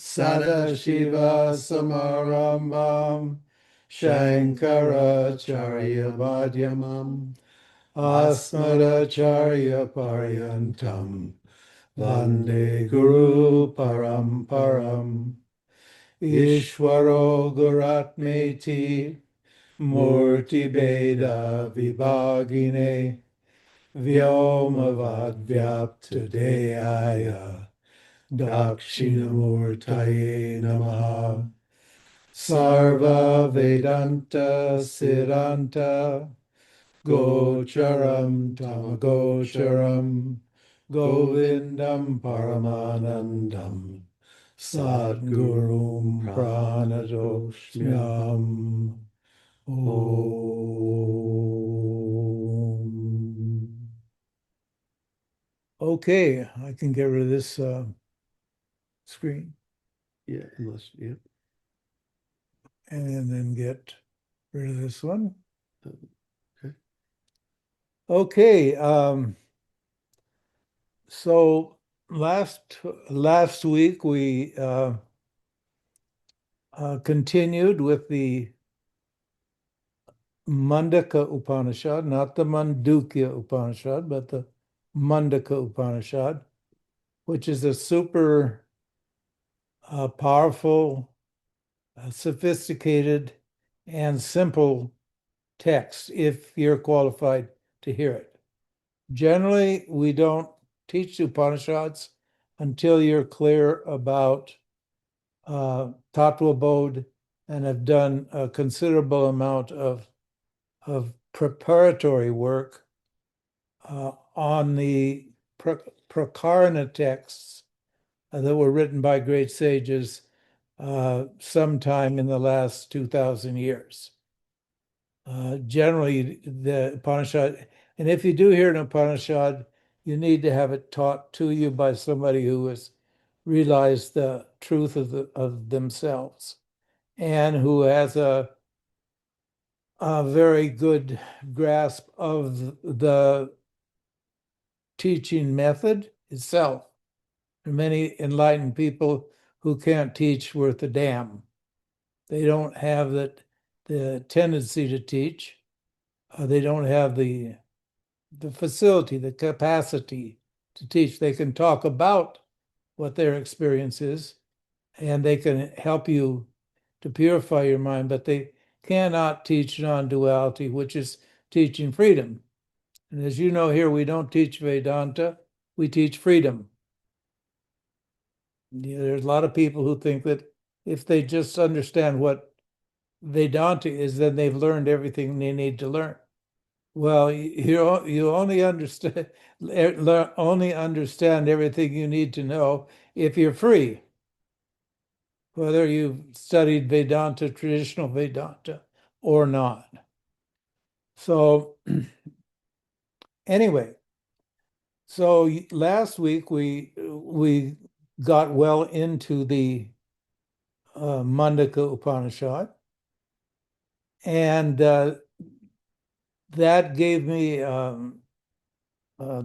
Sadashiva Samarambam Shankaracharya Madhyamam Asmadacharya Paryantam Vande Guru Paramparam Ishvaro Guratmeti Murti Beda Vibhagine Vyomavad Vyaptadeyaya Dakshinamurtaye Namaha Sarva Vedanta Siddhanta Gocharam Tamagocharam Govindam Paramanandam Sadgurum Pranadoshmyam Om. Okay, I can get rid of this screen. Yeah, yeah. And then get rid of this one. Okay. Okay. So last week we continued with the Mundaka Upanishad, not the Mandukya Upanishad, but the Mundaka Upanishad, which is a super powerful, sophisticated, and simple text if you're qualified to hear it. Generally, we don't teach Upanishads until you're clear about Tattva Bodh and have done a considerable amount of preparatory work on the Prakarana texts that were written by great sages sometime in the last 2,000 years. Generally, the Upanishad, and if you do hear an Upanishad, you need to have it taught to you by somebody who has realized the truth of themselves and who has a very good grasp of the teaching method itself. There are many enlightened people who can't teach worth a damn. They don't have the tendency to teach. They don't have the facility, the capacity to teach. They can talk about what their experience is, and they can help you to purify your mind, but they cannot teach non-duality, which is teaching freedom. And as you know here, we don't teach Vedanta, we teach freedom. There's a lot of people who think that if they just understand what Vedanta is, then they've learned everything they need to learn. Well, you only understand everything you need to know if you're free, whether you've studied Vedanta, traditional Vedanta, or not. So anyway, so last week we got well into the Mundaka Upanishad, and that gave me the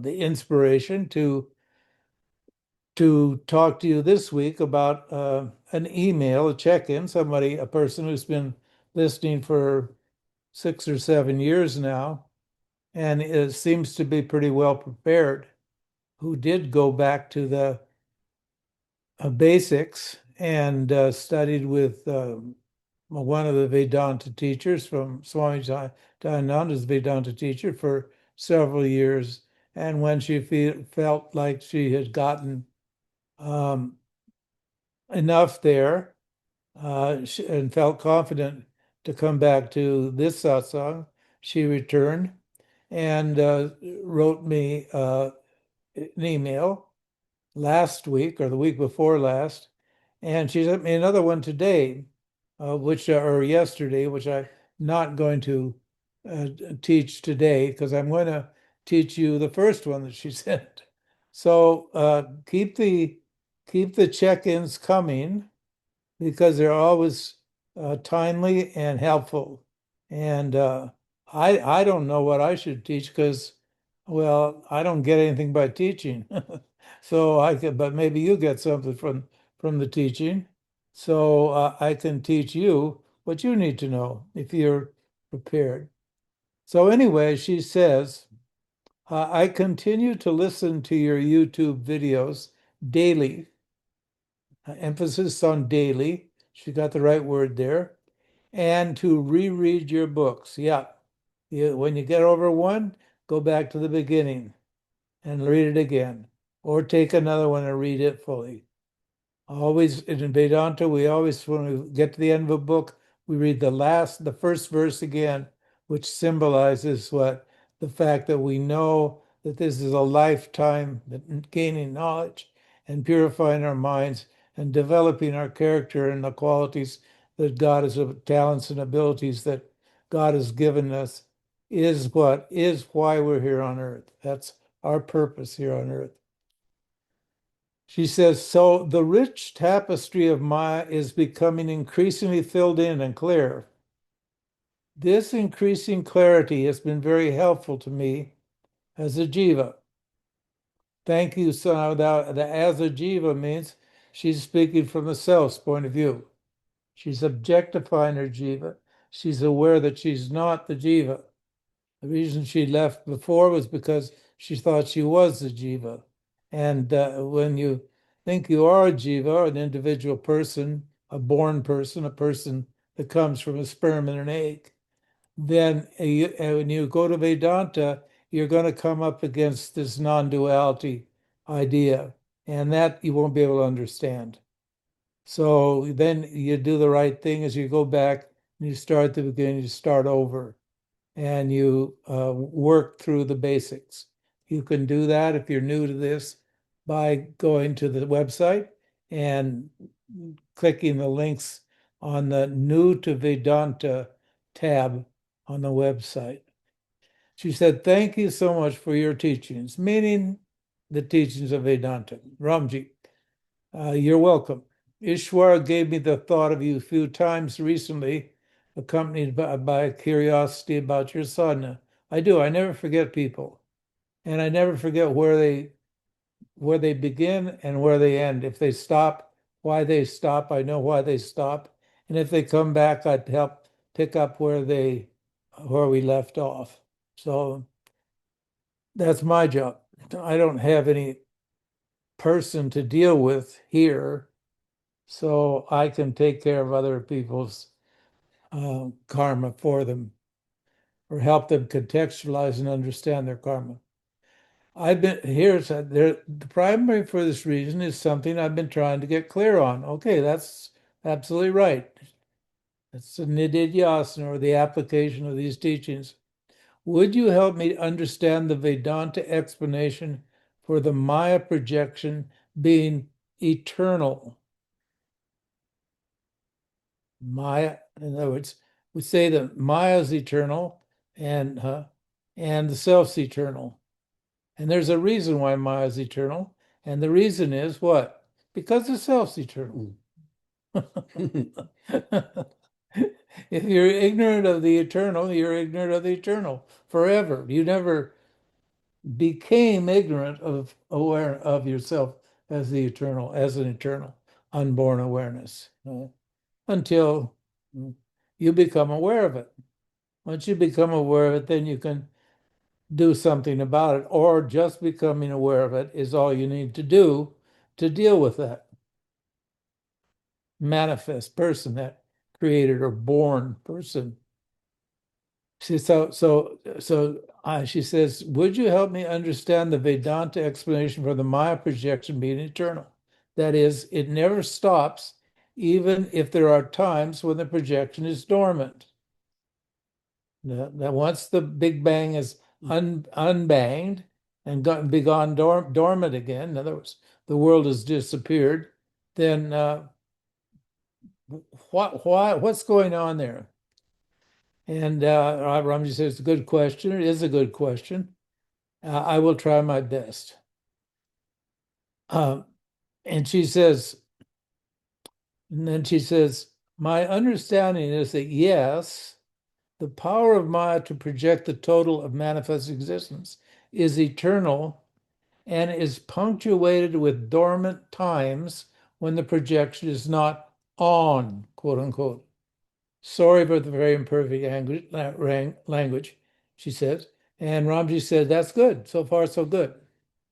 inspiration to talk to you this week about an email, a check-in, a person who's been listening for 6 or 7 years now, and it seems to be pretty well prepared, who did go back to the basics and studied with one of the Vedanta teachers from Swami Dayananda's Vedanta teacher for several years. And when she felt like she had gotten enough there and felt confident to come back to this satsang, she returned and wrote me an email last week or the week before last, and she sent me another one today, or yesterday, which I'm not going to teach today because I'm going to teach you the first one that she sent. So keep the check-ins coming because they're always timely and helpful. And I don't know what I should teach because, well, I don't get anything by teaching. So but maybe you get something from the teaching. So I can teach you what you need to know if you're prepared. So anyway, she says, I continue to listen to your YouTube videos daily. Emphasis on daily. She got the right word there. And to reread your books. Yeah. When you get over one, go back to the beginning and read it again. Or take another one and read it fully. Always in Vedanta, we always, when we get to the end of a book, we read the first verse again, which symbolizes what the fact that we know that this is a lifetime gaining knowledge and purifying our minds and developing our character and the qualities that God has, talents and abilities that God has given us is why we're here on earth. That's our purpose here on earth. She says, so the rich tapestry of Maya is becoming increasingly filled in and clear. This increasing clarity has been very helpful to me as a jiva. Thank you, so now the as a jiva means she's speaking from the self's point of view. She's objectifying her jiva. She's aware that she's not the jiva. The reason she left before was because she thought she was the jiva. And when you think you are a jiva, an individual person, a born person, a person that comes from a sperm and an egg, then when you go to Vedanta, you're going to come up against this non-duality idea, and that you won't be able to understand. So then you do the right thing as you go back and you start at the beginning, you start over and you work through the basics. You can do that if you're new to this by going to the website and clicking the links on the New to Vedanta tab on the website. She said, thank you so much for your teachings, meaning the teachings of Vedanta. Ramji, you're welcome. Ishwar gave me the thought of you a few times recently, accompanied by curiosity about your sadhana. I do. I never forget people, and I never forget where they begin and where they end. If they stop, why they stop. I know why they stop, and if they come back, I'd help pick up where we left off. So that's my job. I don't have any person to deal with here, so I can take care of other people's karma for them or help them contextualize and understand their karma. I've been here's there the primary for this reason is something I've been trying to get clear on. Okay, that's absolutely right. That's the nididhyasana or the application of these teachings. Would you help me understand the Vedanta explanation for the Maya projection being eternal? Maya, in other words, we say that Maya is eternal and the self's eternal. And there's a reason why Maya is eternal. And the reason is what? Because the self's eternal. If you're ignorant of the eternal, you're ignorant of the eternal forever. You never became ignorant of aware of yourself as the eternal, as an eternal, unborn awareness, until you become aware of it. Once you become aware of it, then you can do something about it, or just becoming aware of it is all you need to do to deal with that manifest person, that created or born person. She she says, would you help me understand the Vedanta explanation for the Maya projection being eternal? That is, it never stops, even if there are times when the projection is dormant. That once the Big Bang is unbanged and gone dormant again, in other words, the world has disappeared, then what's going on there? And Ramji says, it's a good question. It is a good question. I will try my best. And she says, and then she says, my understanding is that yes, the power of Maya to project the total of manifest existence is eternal and is punctuated with dormant times when the projection is not on, quote unquote. Sorry for the very imperfect language, she says. And Ramji said, that's good. So far, so good.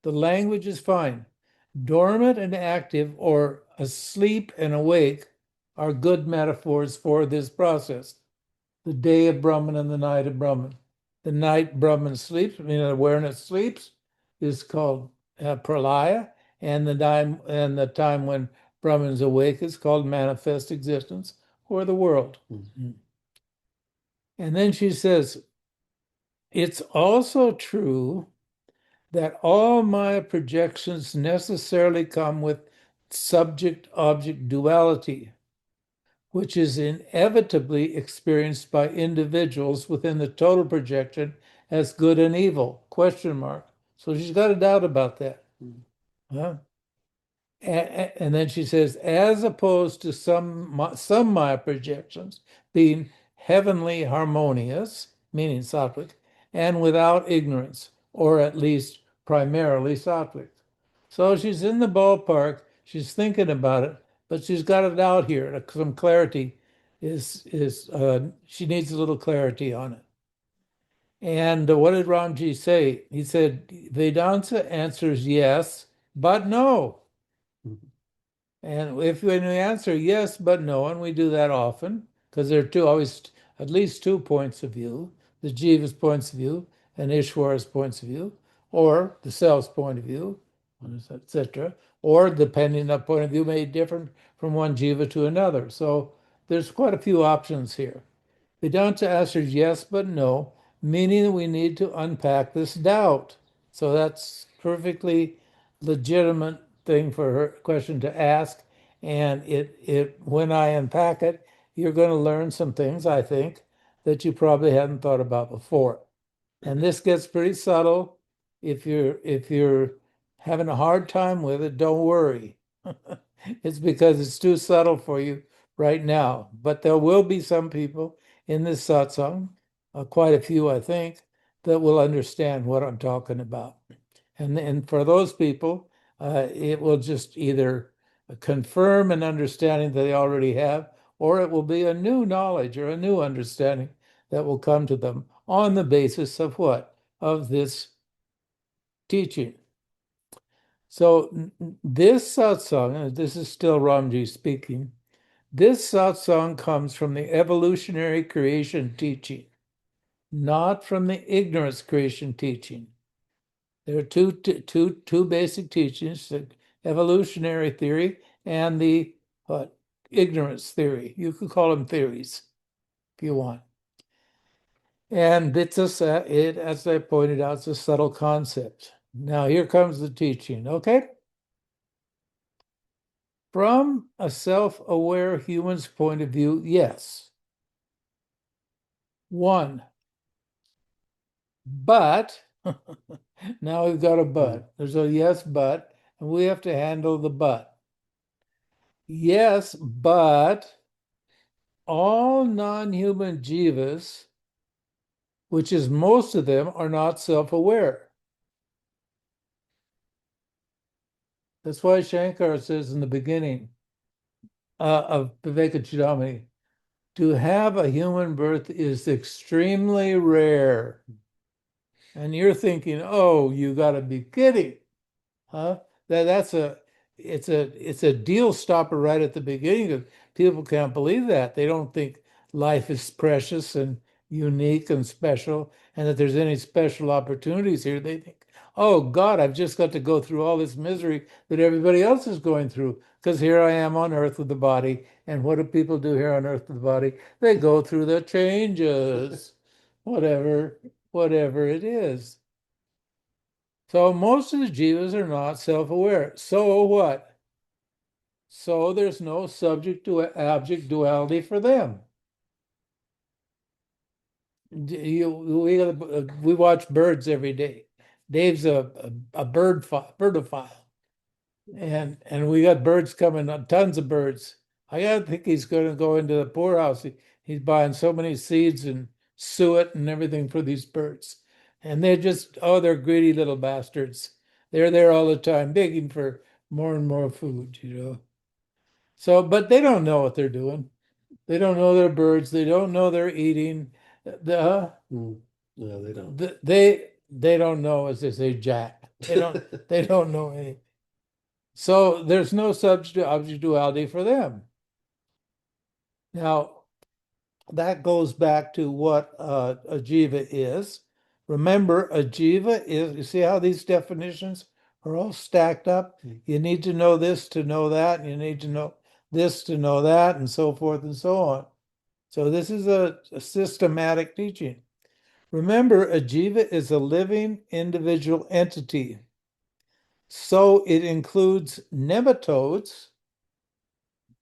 The language is fine. Dormant and active, or asleep and awake, are good metaphors for this process. The day of Brahman and the night of Brahman. The night Brahman sleeps, meaning awareness sleeps, is called pralaya, and the time when Brahman is awake is called manifest existence, or the world. Mm. And then she says, it's also true that all Maya projections necessarily come with subject-object duality, which is inevitably experienced by individuals within the total projection as good and evil, question mark. So she's got a doubt about that. Mm. Huh? And then she says, as opposed to some Maya projections being heavenly harmonious, meaning sattvic, and without ignorance, or at least primarily sattvic. So she's in the ballpark, she's thinking about it, but she's got it out here. Some clarity she needs a little clarity on it. And what did Ramji say? He said, Vedanta answers yes, but no. Mm. And if when we answer yes, but no, and we do that often, because there are always at least two points of view, the Jiva's points of view and Ishwara's points of view, or the self's point of view, etc. Or depending on point of view may be different from one Jiva to another. So there's quite a few options here. Vedanta answers yes, but no, meaning that we need to unpack this doubt. So that's perfectly legitimate thing for her question to ask. And it when I unpack it, you're going to learn some things, I think, that you probably hadn't thought about before. And this gets pretty subtle. If you're having a hard time with it, don't worry. It's because it's too subtle for you right now. But there will be some people in this satsang, quite a few, I think, that will understand what I'm talking about. And for those people, it will just either confirm an understanding that they already have, or it will be a new knowledge or a new understanding that will come to them on the basis of what? Of this teaching. So this satsang, and this is still Ramji speaking, this satsang comes from the evolutionary creation teaching, not from the ignorance creation teaching. There are two basic teachings, the evolutionary theory and the ignorance theory. You could call them theories if you want. And as I pointed out, it's a subtle concept. Now here comes the teaching, okay? From a self-aware human's point of view, yes. One, but, now we've got a but. There's a yes, but, and we have to handle the but. Yes, but all non-human jivas, which is most of them, are not self-aware. That's why Shankara says in the beginning of Vivekachudamani, to have a human birth is extremely rare. And you're thinking, oh, you got to be kidding, huh? It's a deal stopper right at the beginning because people can't believe that. They don't think life is precious and unique and special, and that there's any special opportunities here. They think, oh God, I've just got to go through all this misery that everybody else is going through because here I am on earth with the body. And what do people do here on earth with the body? They go through the changes, whatever it is. So most of the jivas are not self-aware. So what? So there's no subject to object duality for them. We watch birds every day. Dave's a birdophile, and we got birds coming, tons of birds. I gotta think he's going to go into the poorhouse. He's buying so many seeds and suet and everything for these birds, and they're greedy little bastards. They're there all the time begging for more and more food. So, but they don't know what they're doing. They don't know they're birds. They don't know they're eating. The, Mm. No, they don't. they don't know, as they say, jack. They don't know anything. So there's no subject object duality for them. Now, that goes back to what a jiva is. Remember, a jiva is, you see how these definitions are all stacked up? Mm. You need to know this to know that, and you need to know this to know that, and so forth and so on. So this is a systematic teaching. Remember, a jiva is a living individual entity. So it includes nematodes,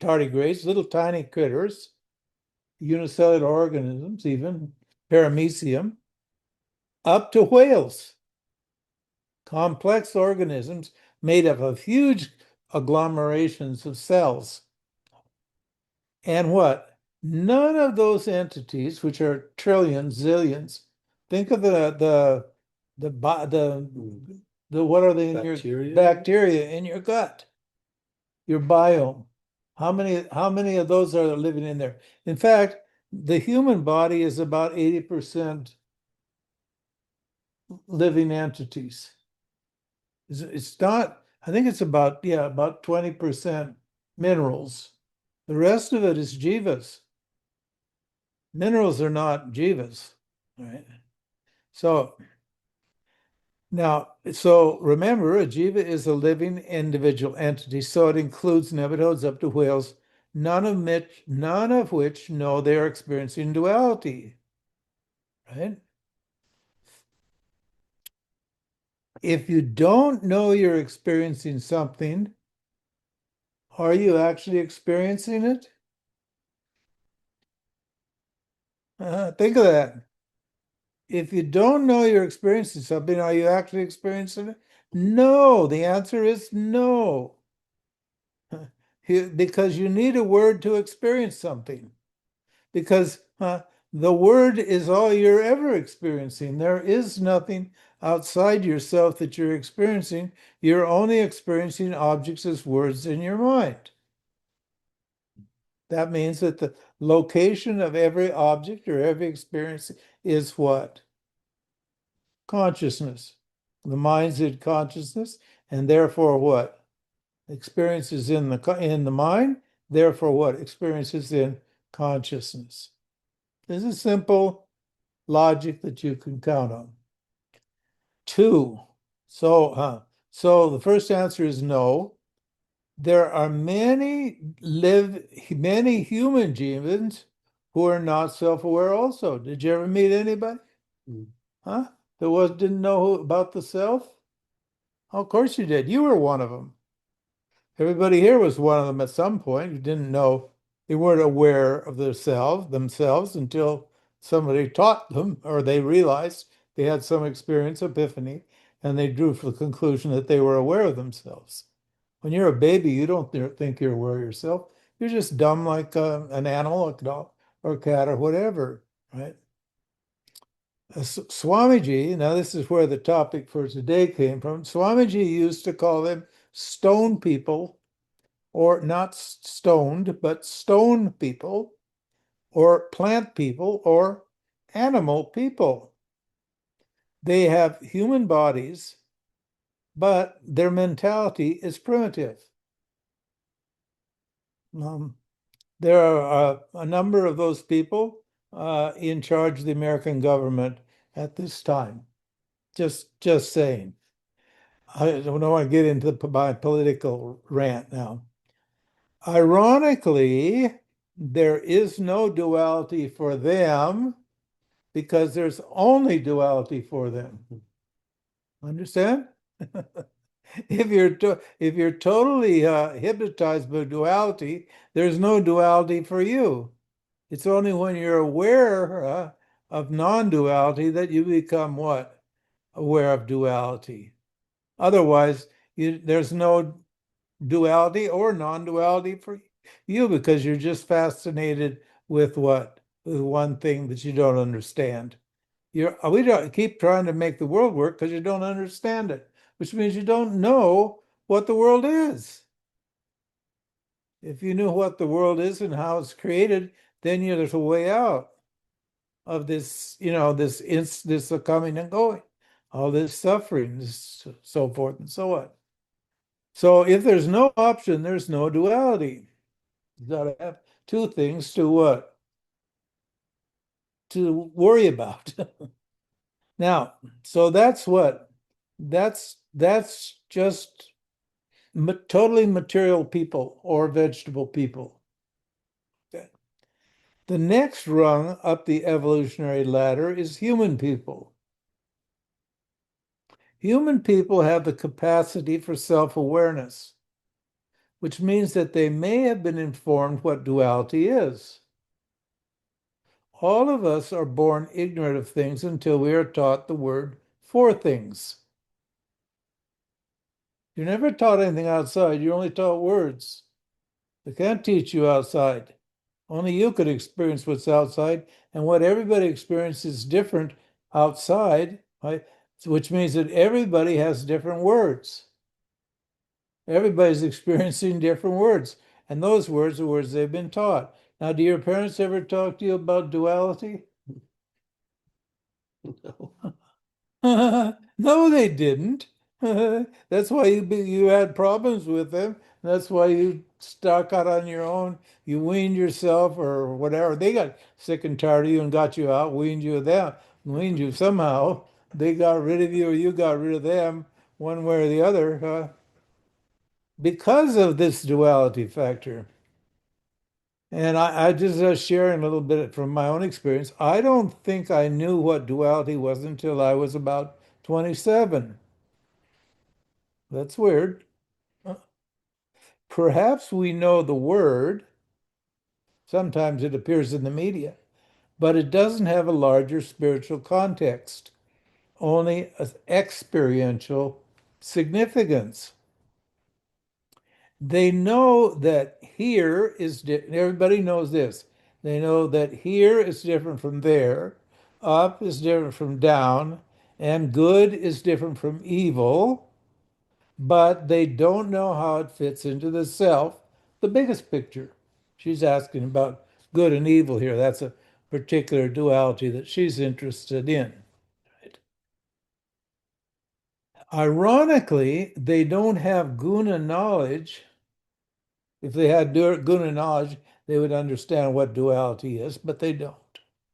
tardigrades, little tiny critters, unicellular organisms, even paramecium, up to whales, complex organisms made up of huge agglomerations of cells. And what? None of those entities, which are trillions, zillions, think of the what are they in your Bacteria? bacteria in your gut, your biome. How many of those are living in there? In fact, the human body is about 80% living entities. It's not, I think it's about 20% minerals. The rest of it is jivas. Minerals are not jivas, right? So so remember, a jiva is a living individual entity, so it includes nematodes up to whales, none of which know they're experiencing duality, right? If you don't know you're experiencing something, are you actually experiencing it? Think of that. If you don't know you're experiencing something, are you actually experiencing it? No, the answer is no. Because you need a word to experience something. Because the word is all you're ever experiencing. There is nothing outside yourself that you're experiencing. You're only experiencing objects as words in your mind. That means that the location of every object or every experience is what? Consciousness. The mind's in consciousness, and therefore what? Experiences in the mind, therefore what? Experiences in consciousness. This is simple logic that you can count on. Two. So the first answer is no. There are many human jivas who are not self-aware also. Did you ever meet anybody? Mm. Huh? Didn't know about the self? Oh, of course you did. You were one of them. Everybody here was one of them at some point who didn't know, they weren't aware of themselves until somebody taught them, or they realized they had some experience, epiphany, and they drew the conclusion that they were aware of themselves. When you're a baby, you don't think you're aware of yourself. You're just dumb like an animal, a dog, or a cat, or whatever, right? Swamiji, now this is where the topic for today came from. Swamiji used to call them stone people, or not stoned, but stone people, or plant people, or animal people. They have human bodies, but their mentality is primitive. There are a number of those people in charge of the American government at this time. Just saying. I don't want to get into my political rant now. Ironically, there is no duality for them because there's only duality for them. Understand? If you're totally hypnotized by duality, there's no duality for you. It's only when you're aware of non-duality that you become what? Aware of duality. Otherwise, there's no duality or non-duality for you because you're just fascinated with what? With one thing that you don't understand. We don't keep trying to make the world work because you don't understand it, which means you don't know what the world is. If you knew what the world is and how it's created, then there's a way out of this, this coming and going, all this suffering, this, so forth and so on. So if there's no option, there's no duality. You got to have two things to what? To worry about. Now, so that's what that's just totally material people or vegetable people. The next rung up the evolutionary ladder is human people. Human people have the capacity for self-awareness, which means that they may have been informed what duality is. All of us are born ignorant of things until we are taught the word for things. You're never taught anything outside, you're only taught words. They can't teach you outside. Only you could experience what's outside, and what everybody experiences is different outside, right? Which means that everybody has different words. Everybody's experiencing different words, and those words are words they've been taught. Now, do your parents ever talk to you about duality? No. No, they didn't. That's why you had problems with them. That's why you stuck out on your own. You weaned yourself or whatever. They got sick and tired of you and got you out, weaned you somehow. They got rid of you or you got rid of them, one way or the other, because of this duality factor. And I just sharing a little bit from my own experience. I don't think I knew what duality was until I was about 27. That's weird. Uh, Perhaps we know the word. Sometimes it appears in the media, but it doesn't have a larger spiritual context, only an experiential significance. They know that here is, everybody knows this. They know that here is different from there, up is different from down, and good is different from evil, but they don't know how it fits into the self, the biggest picture. She's asking about good and evil here. That's a particular duality that she's interested in. Right? Ironically, they don't have guna knowledge. If they had guna knowledge, they would understand what duality is, but they don't,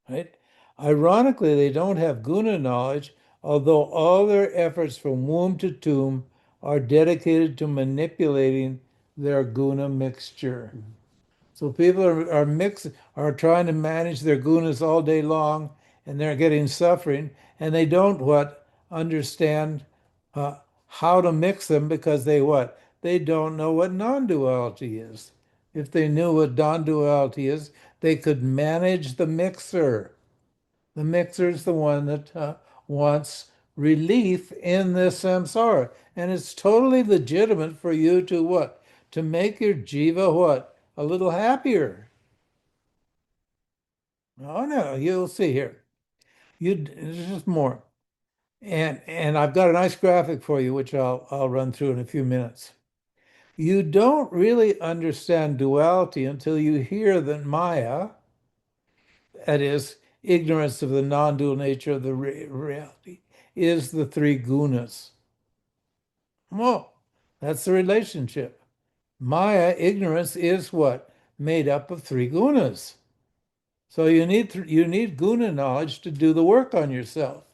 right? Ironically, they don't have guna knowledge, although all their efforts from womb to tomb are dedicated to manipulating their guna mixture. So people are trying to manage their gunas all day long, and they're getting suffering, and they don't what understand uh, how to mix them because they what they don't know what non-duality is. If they knew what non-duality is, they could manage the mixer. The mixer is the one that wants relief in this samsara, and it's totally legitimate for you to what to make your jiva what a little happier. Oh no, you'll see here. There's just more. And I've got a nice graphic for you, which I'll run through in a few minutes. You don't really understand duality until you hear that Maya, that is, ignorance of the non-dual nature of the reality, is the three gunas. Oh, that's the relationship. Maya, ignorance, is what? Made up of three gunas. So you need guna knowledge to do the work on yourself.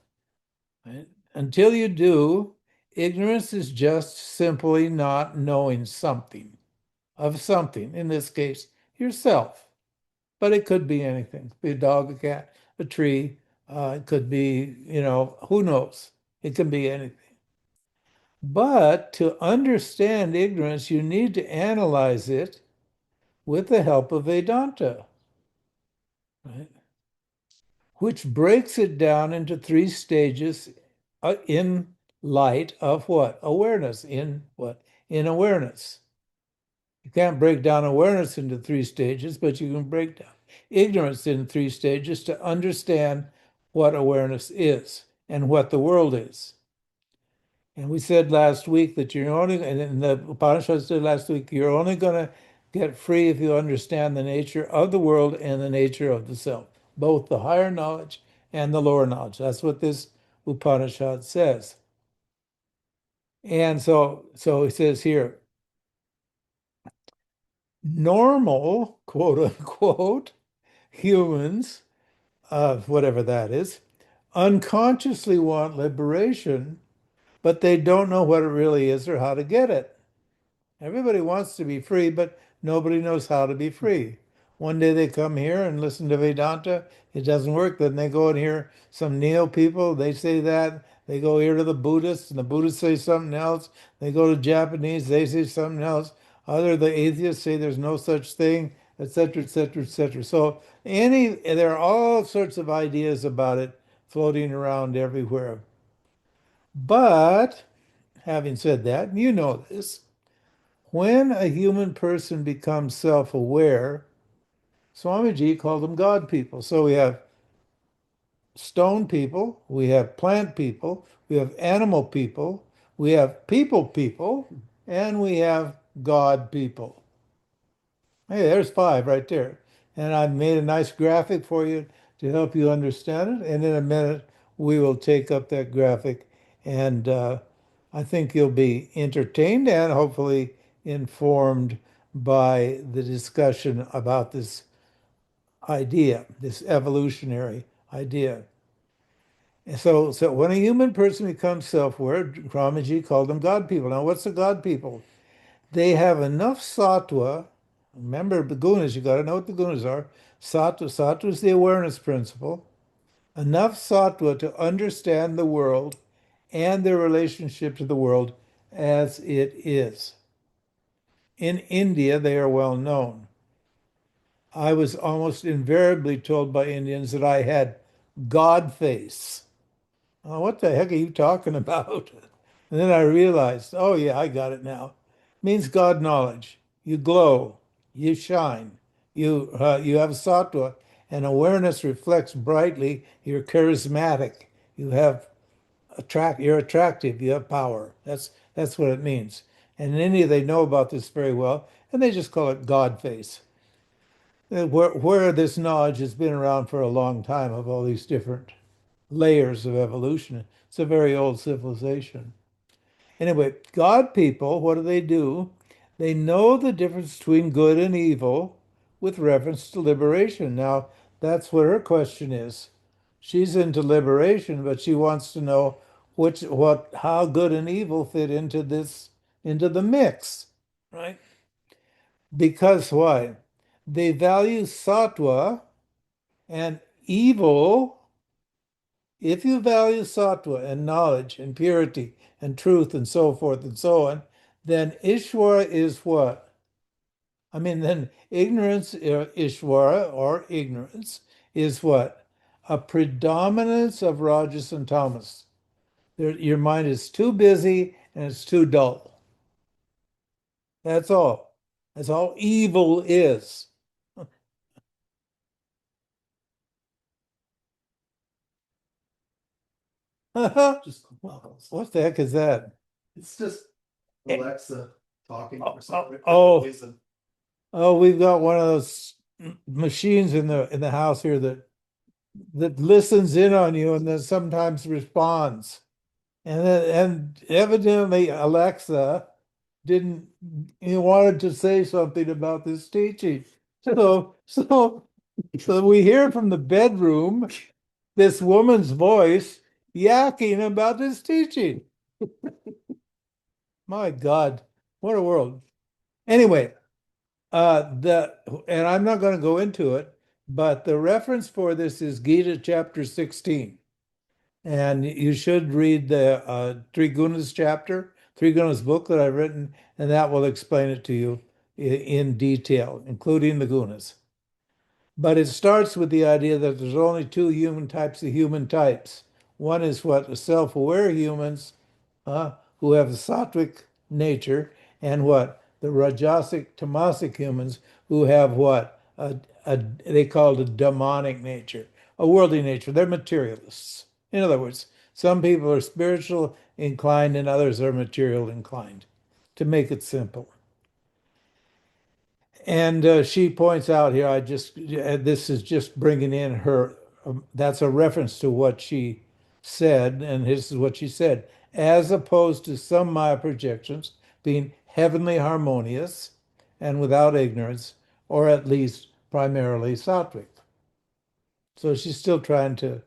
Right? Until you do, ignorance is just simply not knowing something of something, in this case, yourself. But it could be anything. It could be a dog, a cat, a tree. It could be, who knows? It can be anything. But to understand ignorance, you need to analyze it with the help of Vedanta, right? Which breaks it down into three stages in light of what? Awareness. In what? In awareness. You can't break down awareness into three stages, but you can break down ignorance in three stages to understand what awareness is and what the world is. And we said last week that you're only, and in the Upanishad said last week, you're only going to get free if you understand the nature of the world and the nature of the self, both the higher knowledge and the lower knowledge. That's what this Upanishad says. And so it says here, normal, quote unquote, humans, whatever that is, unconsciously want liberation, but they don't know what it really is or how to get it. Everybody wants to be free, but nobody knows how to be free. One day they come here and listen to Vedanta. It doesn't work. Then they go and hear some Neo people. They say that. They go here to the Buddhists, and the Buddhists say something else. They go to Japanese. They say something else. Other the atheists say there's no such thing, etc., etc., etc. So there are all sorts of ideas about it floating around everywhere. But having said that, you know this. When a human person becomes self-aware, Swamiji called them God people. So we have stone people, we have plant people, we have animal people, we have people, and we have God people. Hey, there's five right there. And I've made a nice graphic for you to help you understand it. And in a minute, we will take up that graphic. And I think you'll be entertained and hopefully informed by the discussion about this idea, this evolutionary idea. And so when a human person becomes self-aware, Ramaji called them God people. Now, what's the God people? They have enough sattva. Remember the gunas, you got to know what the gunas are. Sattva is the awareness principle. Enough sattva to understand the world and their relationship to the world as it is. In India, they are well known. I was almost invariably told by Indians that I had God face. Oh, what the heck are you talking about? And then I realized, oh yeah, I got it now. It means God knowledge. You glow, you shine, you have sattva, and awareness reflects brightly. You're charismatic. You're attractive. You have power. That's what it means. And in India, they know about this very well, and they just call it God face. Where this knowledge has been around for a long time of all these different layers of evolution. It's a very old civilization. Anyway, God people, what do? They know the difference between good and evil with reference to liberation. Now, that's what her question is. She's into liberation, but she wants to know how good and evil fit into the mix, right? Because why? They value sattva and evil. If you value sattva and knowledge and purity and truth and so forth and so on, then Ishvara is what? I mean, then ignorance, Ishvara or ignorance, is what? A predominance of Rajas and Tamas. Your mind is too busy and it's too dull. That's all. That's all evil is. Just What the heck is that? it's just Eh, Alexa talking Oh, for some oh, reason. oh, we've got one of those machines in the house here that listens in on you and then sometimes responds. And evidently Alexa didn't he wanted to say something about this teaching. So we hear from the bedroom this woman's voice yakking about this teaching. My God, what a world. Anyway, and I'm not going to go into it, but the reference for this is Gita chapter 16. And you should read the Three Gunas chapter, Three Gunas book that I've written, and that will explain it to you in detail, including the gunas. But it starts with the idea that there's only two human types of human types. One is what the self-aware humans who have a sattvic nature, and what the rajasic, tamasic humans who have what they call a demonic nature, a worldly nature. They're materialists. In other words, some people are spiritual inclined and others are material inclined, to make it simple. And she points out here, this is just bringing in her, that's a reference to what she said, and this is what she said, as opposed to some Maya projections being heavenly harmonious and without ignorance, or at least primarily sattvic. So she's still trying to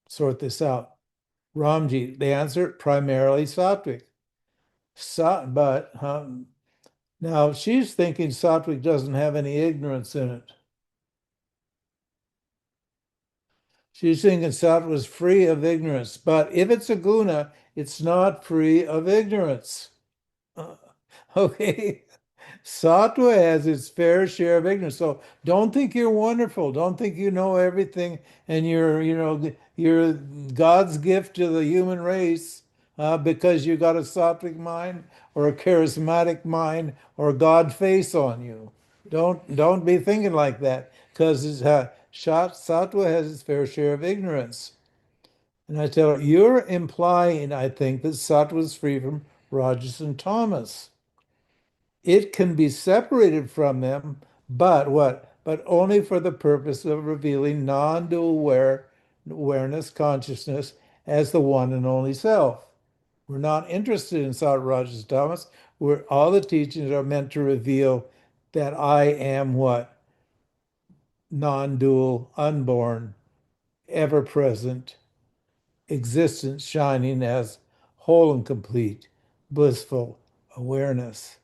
sort this out. Ramji, the answer, primarily sattvic. But now she's thinking sattvic doesn't have any ignorance in it. She's thinking sattva was free of ignorance. But if it's a guna, it's not free of ignorance. Uh, okay. Sattva has its fair share of ignorance. So don't think you're wonderful. Don't think you know everything and you're God's gift to the human race because you got a sattvic mind or a charismatic mind or God face on you. Don't be thinking like that because sattva has its fair share of ignorance. And I tell her, you're implying, I think, that sattva is free from rajas and tamas. It can be separated from them, but what? But only for the purpose of revealing non-dual awareness, consciousness as the one and only self. We're not interested in Sattva Rajas Tamas. All the teachings are meant to reveal that I am what? Non-dual, unborn, ever-present existence shining as whole and complete, blissful awareness.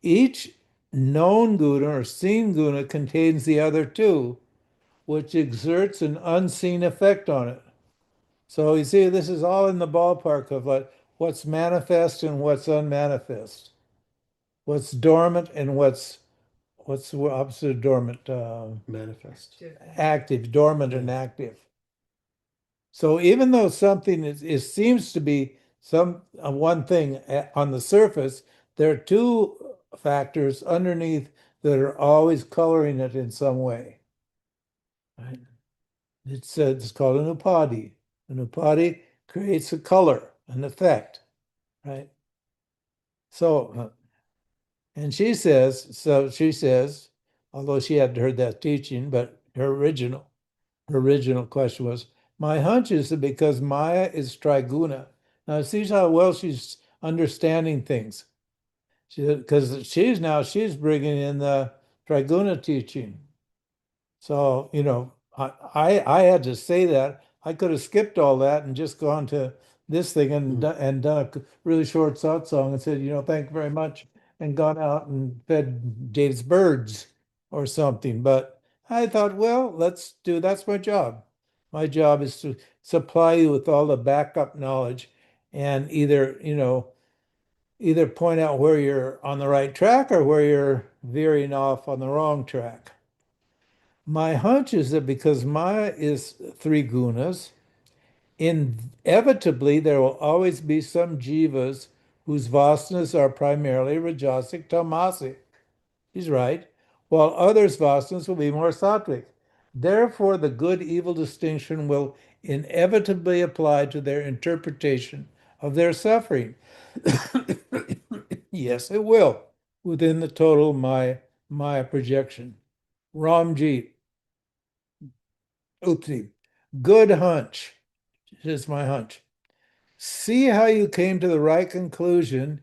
Each known guna or seen guna contains the other two, which exerts an unseen effect on it. So you see, this is all in the ballpark of like what's manifest and what's unmanifest, what's dormant and what's the opposite of dormant, Manifest. active, dormant and Yeah. active. So even though something seems to be some one thing on the surface, there are two factors underneath that are always coloring it in some way. Right? It's called an upadi. An upadi creates a color, an effect, right? So, and she says, although she hadn't heard that teaching, but her original question was, my hunch is that because Maya is triguna. Now, see how well she's understanding things. Because she's bringing in the triguna teaching. So, I had to say that. I could have skipped all that and just gone to this thing and done a really short satsang and said, thank you very much, and gone out and fed Dave's birds or something. But I thought, well, that's my job. My job is to supply you with all the backup knowledge and either point out where you're on the right track or where you're veering off on the wrong track. My hunch is that because Maya is three gunas, inevitably there will always be some jivas whose vasanas are primarily rajasic tamasic. He's right. While others' vasanas will be more sattvic. Therefore, the good-evil distinction will inevitably apply to their interpretation of their suffering. Yes, it will, within the total Maya projection. Ramji, oopsie, good hunch. Here's my hunch. See how you came to the right conclusion,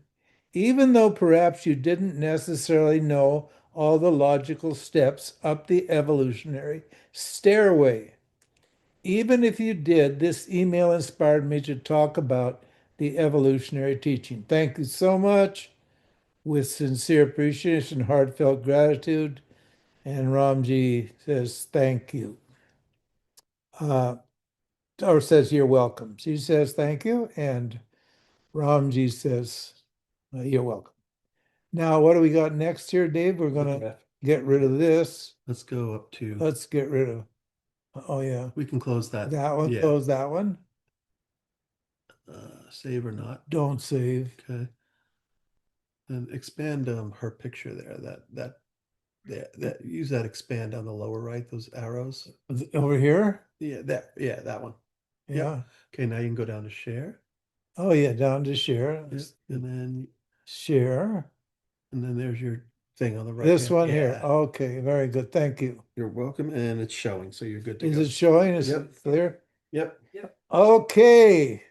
even though perhaps you didn't necessarily know all the logical steps up the evolutionary stairway. Even if you did, this email inspired me to talk about the evolutionary teaching. Thank you so much. With sincere appreciation, heartfelt gratitude. And Ramji says, thank you. Uh, or says, you're welcome. She says, thank you. And Ramji says, you're welcome. Now, what do we got next here, Dave? We're going to get rid of this. Let's go up to, Let's get rid of, oh, yeah. we can close that. That one, Yeah. close that one. Save or not. Don't save. Okay. And expand her picture there. That use that expand on the lower right, those arrows. Over here? Yeah, that one. Yeah. Okay, now you can go down to share. Oh, yeah, down to share. Yeah, and then Share. there's your thing on the right This hand. one here. Yeah. Okay, very good. Thank you. You're welcome, and it's showing, so you're good to Is go. it showing? Is Yep. it clear? Yep. Okay,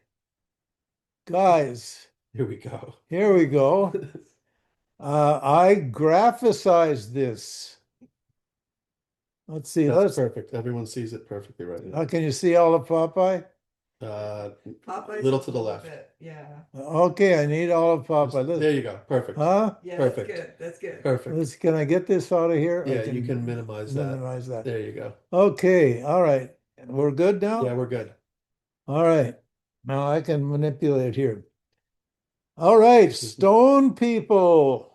guys, Here we go. here we go. I graphicized this. Let's see. That's perfect. Everyone sees it perfectly right now. Can you see all of Popeye? A little to the left. Yeah. Okay, I need all of Popeye. There you go. Perfect. Huh? Yeah, Perfect. that's good. That's good. Perfect. Can I get this out of here? Yeah, you can minimize that. minimize that. There you go. Okay, all right. We're good now? Yeah, we're good. All right. Now I can manipulate here. All right, stone people.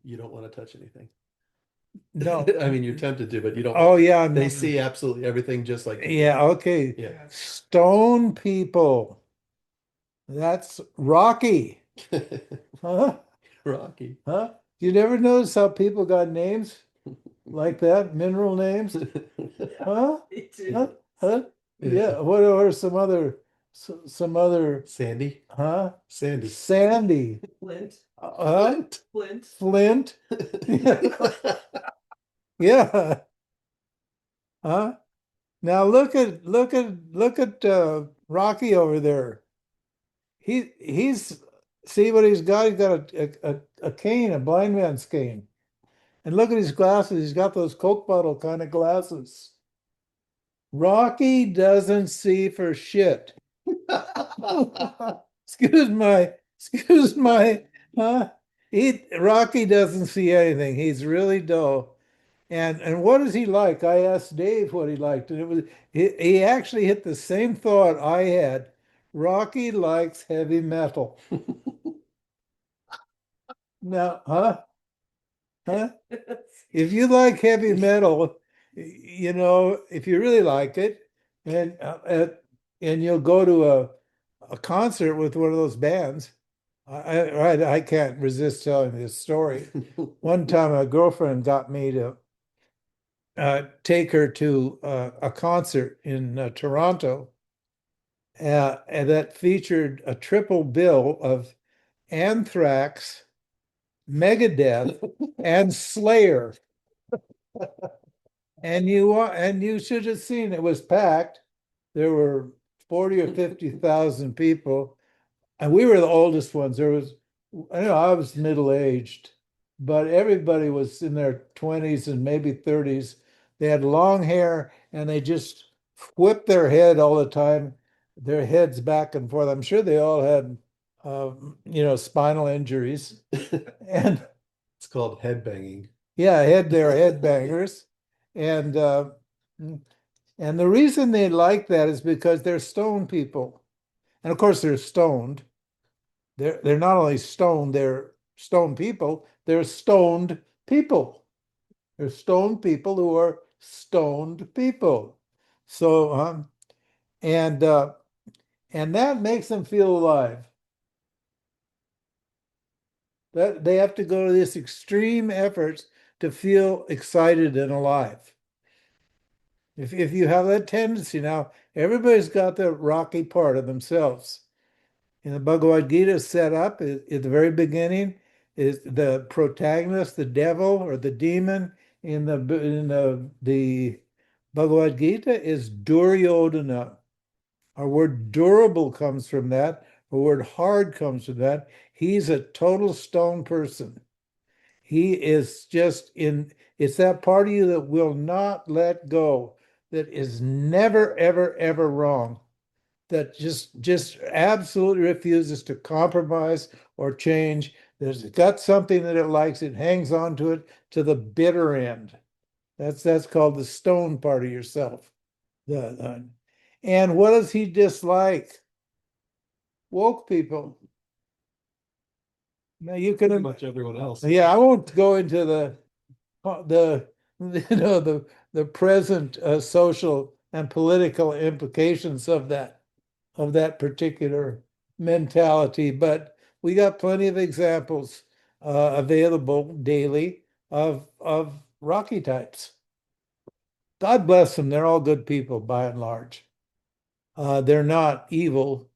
You don't want to touch anything. No. I mean, you're tempted to, but you don't. Oh yeah, They see absolutely everything just like you do. yeah, okay. Yeah. Stone people. That's Rocky. Huh? Rocky. Huh? You never notice how people got names like that, mineral names? Huh? Me too. Huh? Huh? Yeah. What are some other Sandy. huh? Sandy. Sandy. Flint. Flint. Flint. Flint. Yeah. Huh? Now look at Rocky over there. He's see what he's got? He's got a cane, a blind man's cane. And look at his glasses. He's got those Coke bottle kind of glasses. Rocky doesn't see for shit. excuse my, huh? Rocky doesn't see anything. He's really dull. And what is he like? I asked Dave what he liked, and he actually hit the same thought I had. Rocky likes heavy metal. Now, huh? Huh? If you like heavy metal, if you really like it, and you'll go to a concert with one of those bands. I can't resist telling this story. One time, a girlfriend got me to take her to a concert in Toronto, and that featured a triple bill of Anthrax, Megadeth, and Slayer. And you should have seen it was packed. There were 40 or 50,000 people, and we were the oldest ones. I was middle-aged, but everybody was in their 20s and maybe 30s. They had long hair and they just whipped their head all the time, their heads back and forth. I'm sure they all had, spinal injuries. And It's called headbanging. yeah, they're headbangers. And the reason they like that is because they're stone people. And of course they're stoned. They're not only stoned, they're stone people, they're stoned people. They're stoned people who are stoned people. So and that makes them feel alive. That they have to go to this extreme efforts to feel excited and alive. If you have that tendency now, everybody's got the rocky part of themselves. In the Bhagavad Gita set up at the very beginning is the protagonist, the devil or the demon in the Bhagavad Gita is Duryodhana. Our word durable comes from that. The word hard comes from that. He's a total stone person. He is it's that part of you that will not let go, that is never, ever, ever wrong, that just absolutely refuses to compromise or change. There's got something that it likes, it hangs on to it to the bitter end. That's called the stone part of yourself. And what does he dislike? Woke people. Now you Pretty can much everyone else. Yeah, I won't go into the the present social and political implications of that particular mentality, but we got plenty of examples available daily of Rocky types. God bless them; they're all good people by and large. They're not evil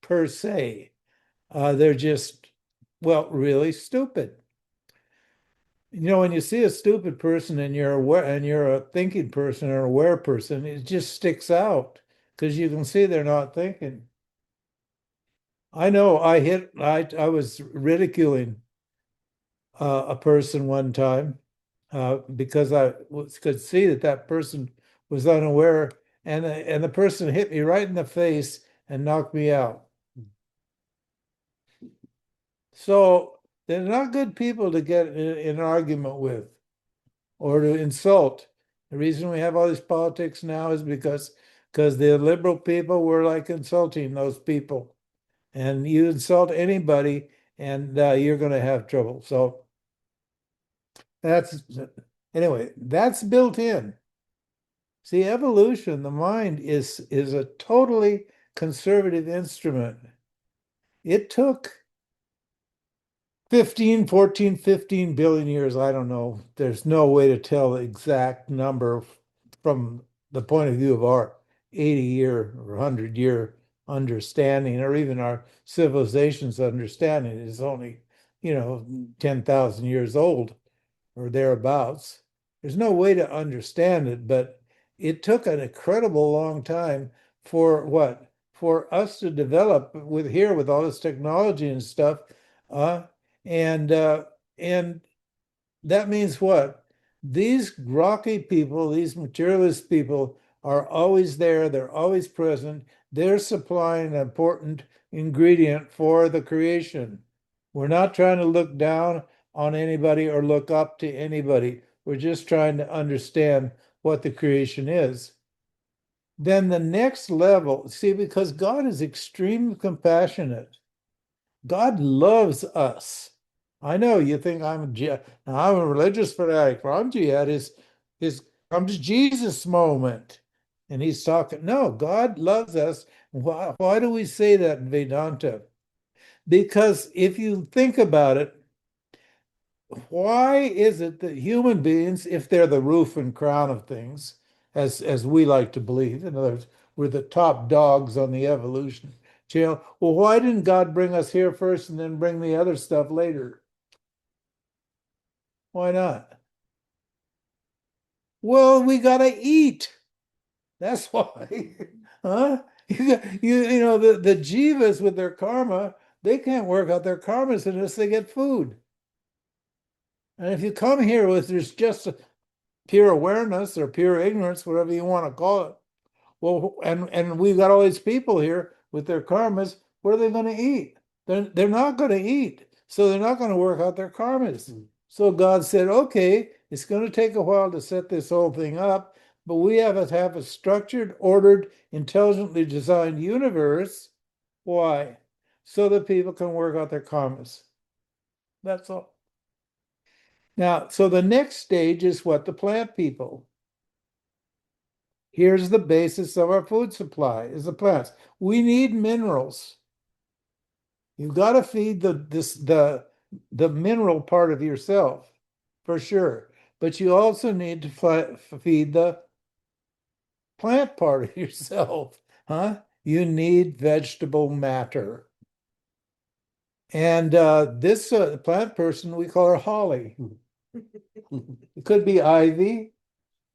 per se. They're just well, really stupid. When you see a stupid person and you're aware and you're a thinking person or aware person, it just sticks out because you can see they're not thinking. I know I was ridiculing a person one time because could see that that person was unaware, and the person hit me right in the face and knocked me out. So they're not good people to get in an argument with or to insult. The reason we have all these politics now is because the liberal people were like insulting those people, and you insult anybody, and you're going to have trouble. So that's anyway, that's built in. See, evolution, the mind is a totally conservative instrument. It took 15, 14, 15 billion years. I don't know. There's no way to tell the exact number from the point of view of our 80-year or 100-year understanding, or even our civilization's understanding is only, 10,000 years old or thereabouts. There's no way to understand it, but it took an incredible long time for what? For us to develop with all this technology and stuff. Uh, and and that means what? These rocky people, these materialist people are always there, they're always present. They're supplying an important ingredient for the creation. We're not trying to look down on anybody or look up to anybody. We're just trying to understand what the creation is. Then the next level, see, because God is extremely compassionate. God loves us. I know you think I'm a religious fanatic. Ram Jihad is comes Jesus moment. And he's talking. No, God loves us. Why do we say that in Vedanta? Because if you think about it, why is it that human beings, if they're the roof and crown of things, as we like to believe, in other words, we're the top dogs on the evolution scale, well, why didn't God bring us here first and then bring the other stuff later? Why not? Well, we gotta eat. That's why. Huh? The jivas with their karma, they can't work out their karmas unless they get food. And if you come here with there's just pure awareness or pure ignorance, whatever you want to call it. Well, and we've got all these people here with their karmas. What are they going to eat? They're not going to eat, so they're not going to work out their karmas. So God said, okay, it's going to take a while to set this whole thing up, but we have to have a structured, ordered, intelligently designed universe. Why? So that people can work out their karmas. That's all. Now, so the next stage is what? The plant people. Here's the basis of our food supply is the plants. We need minerals. You've got to feed the mineral part of yourself for sure. But you also need to feed the plant part of yourself, huh? You need vegetable matter. And this plant person, we call her Holly. It could be ivy.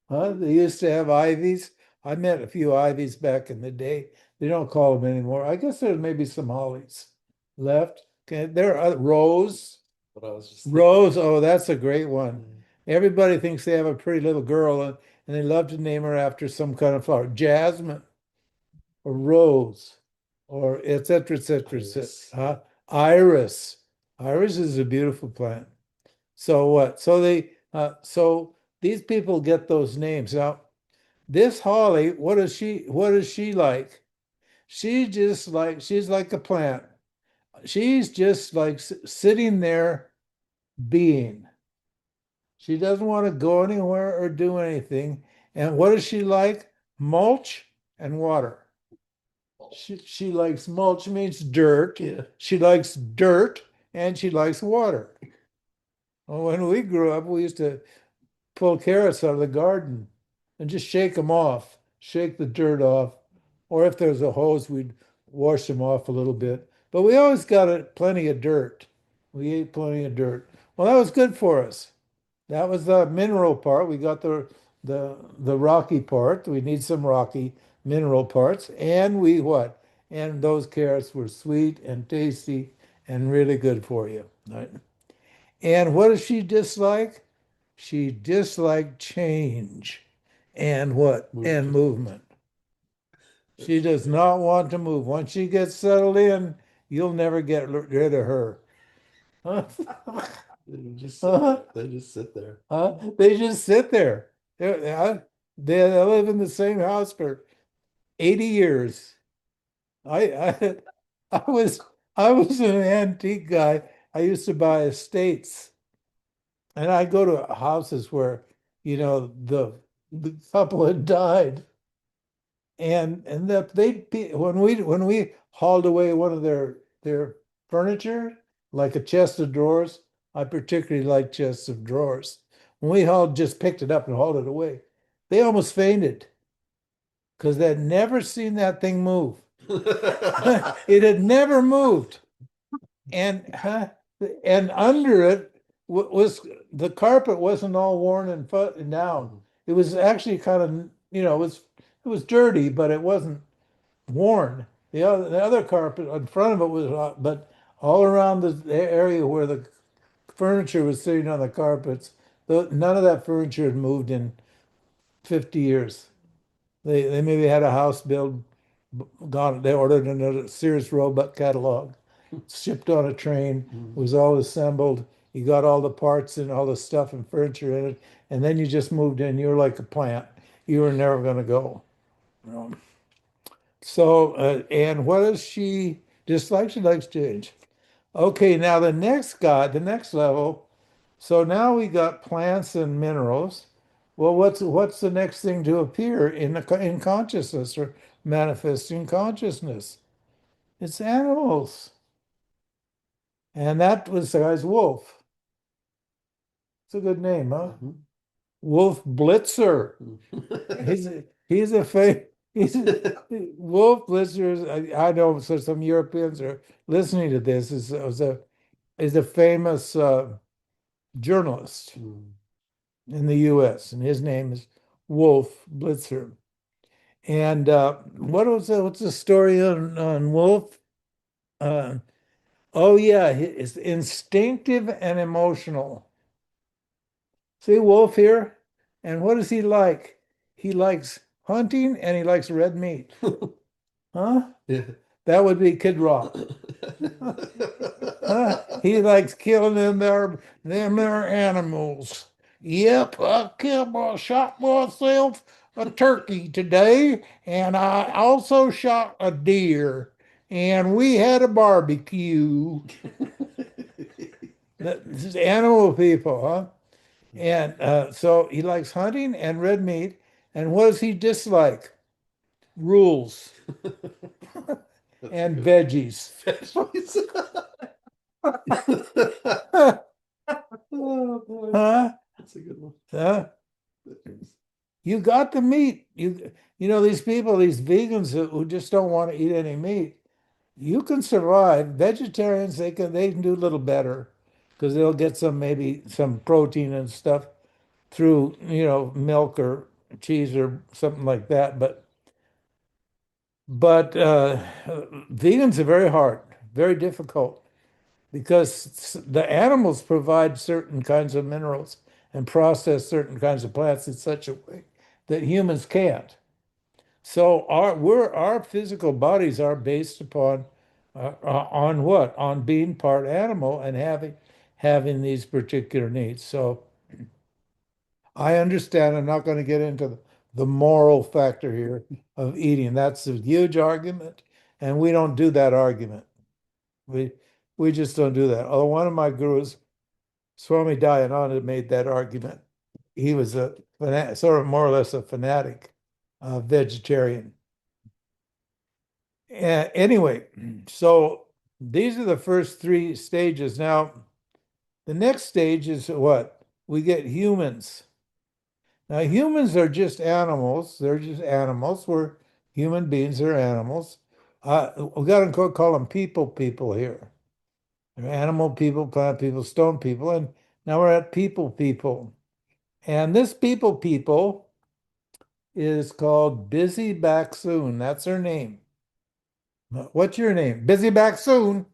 Huh? They used to have ivies. I met a few ivies back in the day. They don't call them anymore. I guess there's maybe some hollies left. Okay, there are rose. But I was just Rose, oh, that's a great one. Everybody thinks they have a pretty little girl and they love to name her after some kind of flower. Jasmine or rose or et cetera, et cetera, et cetera. Iris. Iris. Iris is a beautiful plant. So what? So these people get those names. Now, this Holly, what is she like? She's like a plant. She's just like sitting there being. She doesn't want to go anywhere or do anything. And what is she like? Mulch and water. She likes mulch means dirt. Yeah. She likes dirt and she likes water. Well, when we grew up, we used to pull carrots out of the garden and just shake them off, shake the dirt off. Or if there's a hose, we'd wash them off a little bit. But we always got plenty of dirt. We ate plenty of dirt. Well, that was good for us. That was the mineral part. We got the rocky part. We need some rocky mineral parts. And we what? And those carrots were sweet and tasty and really good for you. Right? And what does she dislike? She disliked change and what? And Movement. movement. She does not want to move. Once she gets settled in, you'll never get rid of her. They just sit Huh? there. They just sit there. They just sit there. They live in the same house for 80 years. I I was I was an antique guy. I used to buy estates, and I go to houses where, the couple had died, and that when we hauled away one of their furniture, like a chest of drawers. I particularly like chests of drawers. When we hauled just picked it up and hauled it away, they almost fainted because they'd never seen that thing move. It had never moved, and under it was the carpet wasn't all worn and down. It was actually kind of, it was dirty, but it wasn't worn. The other carpet in front of it was, but all around the area where the furniture was sitting on the carpets, none of that furniture had moved in 50 years. They maybe had a house built, gone. They ordered another Sears Roebuck catalog, shipped on a train, Mhm. was all assembled. You got all the parts and all the stuff and furniture in it, and then you just moved in. You were like a plant. You were never going to go. You know? So, and what does she dislike? She likes change. Okay, now the next level. So now we got plants and minerals. Well, what's the next thing to appear in consciousness or manifesting consciousness? It's animals, and that was the guy's wolf. It's a good name, huh? Mhm. Wolf Blitzer. He's a, he's a fa he's a, Wolf Blitzer. I know, so some Europeans are listening to this. Is a famous journalist Mhm. in the U.S. and his name is Wolf Blitzer. And what's the story on Wolf? Uh, oh yeah, it's instinctive and emotional. See Wolf here, and what does he like? He likes hunting and he likes red meat. Huh? Yeah. That would be Kid Rock. He likes killing them there animals. Yep, shot myself a turkey today, and I also shot a deer, and we had a barbecue. This is animal people, huh? And so he likes hunting and red meat. And what does he dislike? Rules That's a and good veggies. veggies. Oh boy, Huh? that's a good one. Huh? Veggies. You got the meat. These people, these vegans who just don't want to eat any meat. You can survive. Vegetarians, they can do a little better because they'll get maybe some protein and stuff through, milk or cheese or something like that. But vegans are very hard, very difficult because the animals provide certain kinds of minerals and process certain kinds of plants in such a way that humans can't. So our physical bodies are based upon on what? On being part animal and having these particular needs. So I understand. I'm not going to get into the moral factor here of eating. That's a huge argument, and we don't do that argument. We we just don't do that. Although one of my gurus, Swami Dayananda, made that argument. He was sort of more or less a fanatic vegetarian. Anyway, so these are the first three stages. Now, the next stage is what? We get humans. Now, humans are just animals. They're just animals. We're human beings are animals. We got to call them people here. There are animal people, plant people, stone people, and now we're at people. And this people is called Busy Back Soon. That's her name. What's your name? Busy Back Soon.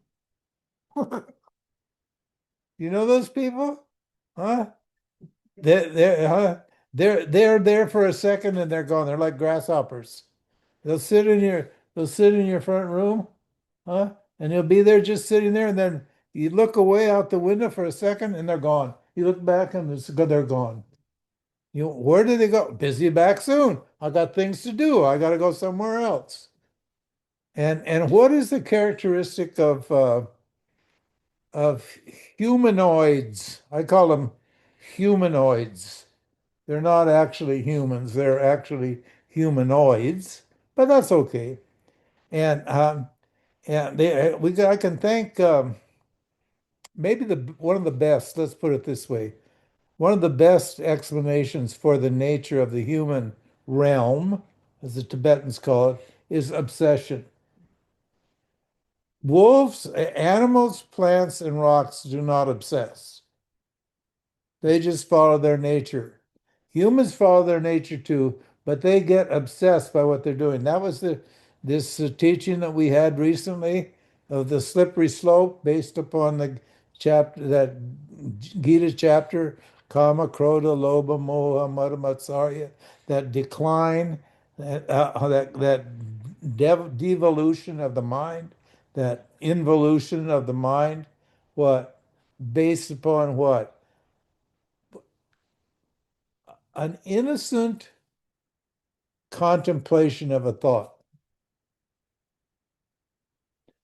You know those people? Huh? They're there for a second and they're gone. They're like grasshoppers. They'll sit in your front room, huh? And you'll be there just sitting there, and then you look away out the window for a second and they're gone. You look back and they're gone. Where did they go? Busy back soon. I got things to do. I got to go somewhere else. And what is the characteristic of humanoids? I call them humanoids. They're not actually humans. They're actually humanoids, but that's okay. And I can thank maybe the one of the best. Let's put it this way: one of the best explanations for the nature of the human realm, as the Tibetans call it, is obsession. Wolves, animals, plants, and rocks do not obsess. They just follow their nature. Humans follow their nature too, but they get obsessed by what they're doing. That was this teaching that we had recently of the slippery slope based upon the chapter that Gita chapter, Kama, Krodha, Lobha, Moha, Mada, Matsarya, that decline, that devolution of the mind, that involution of the mind, what based upon what? An innocent contemplation of a thought.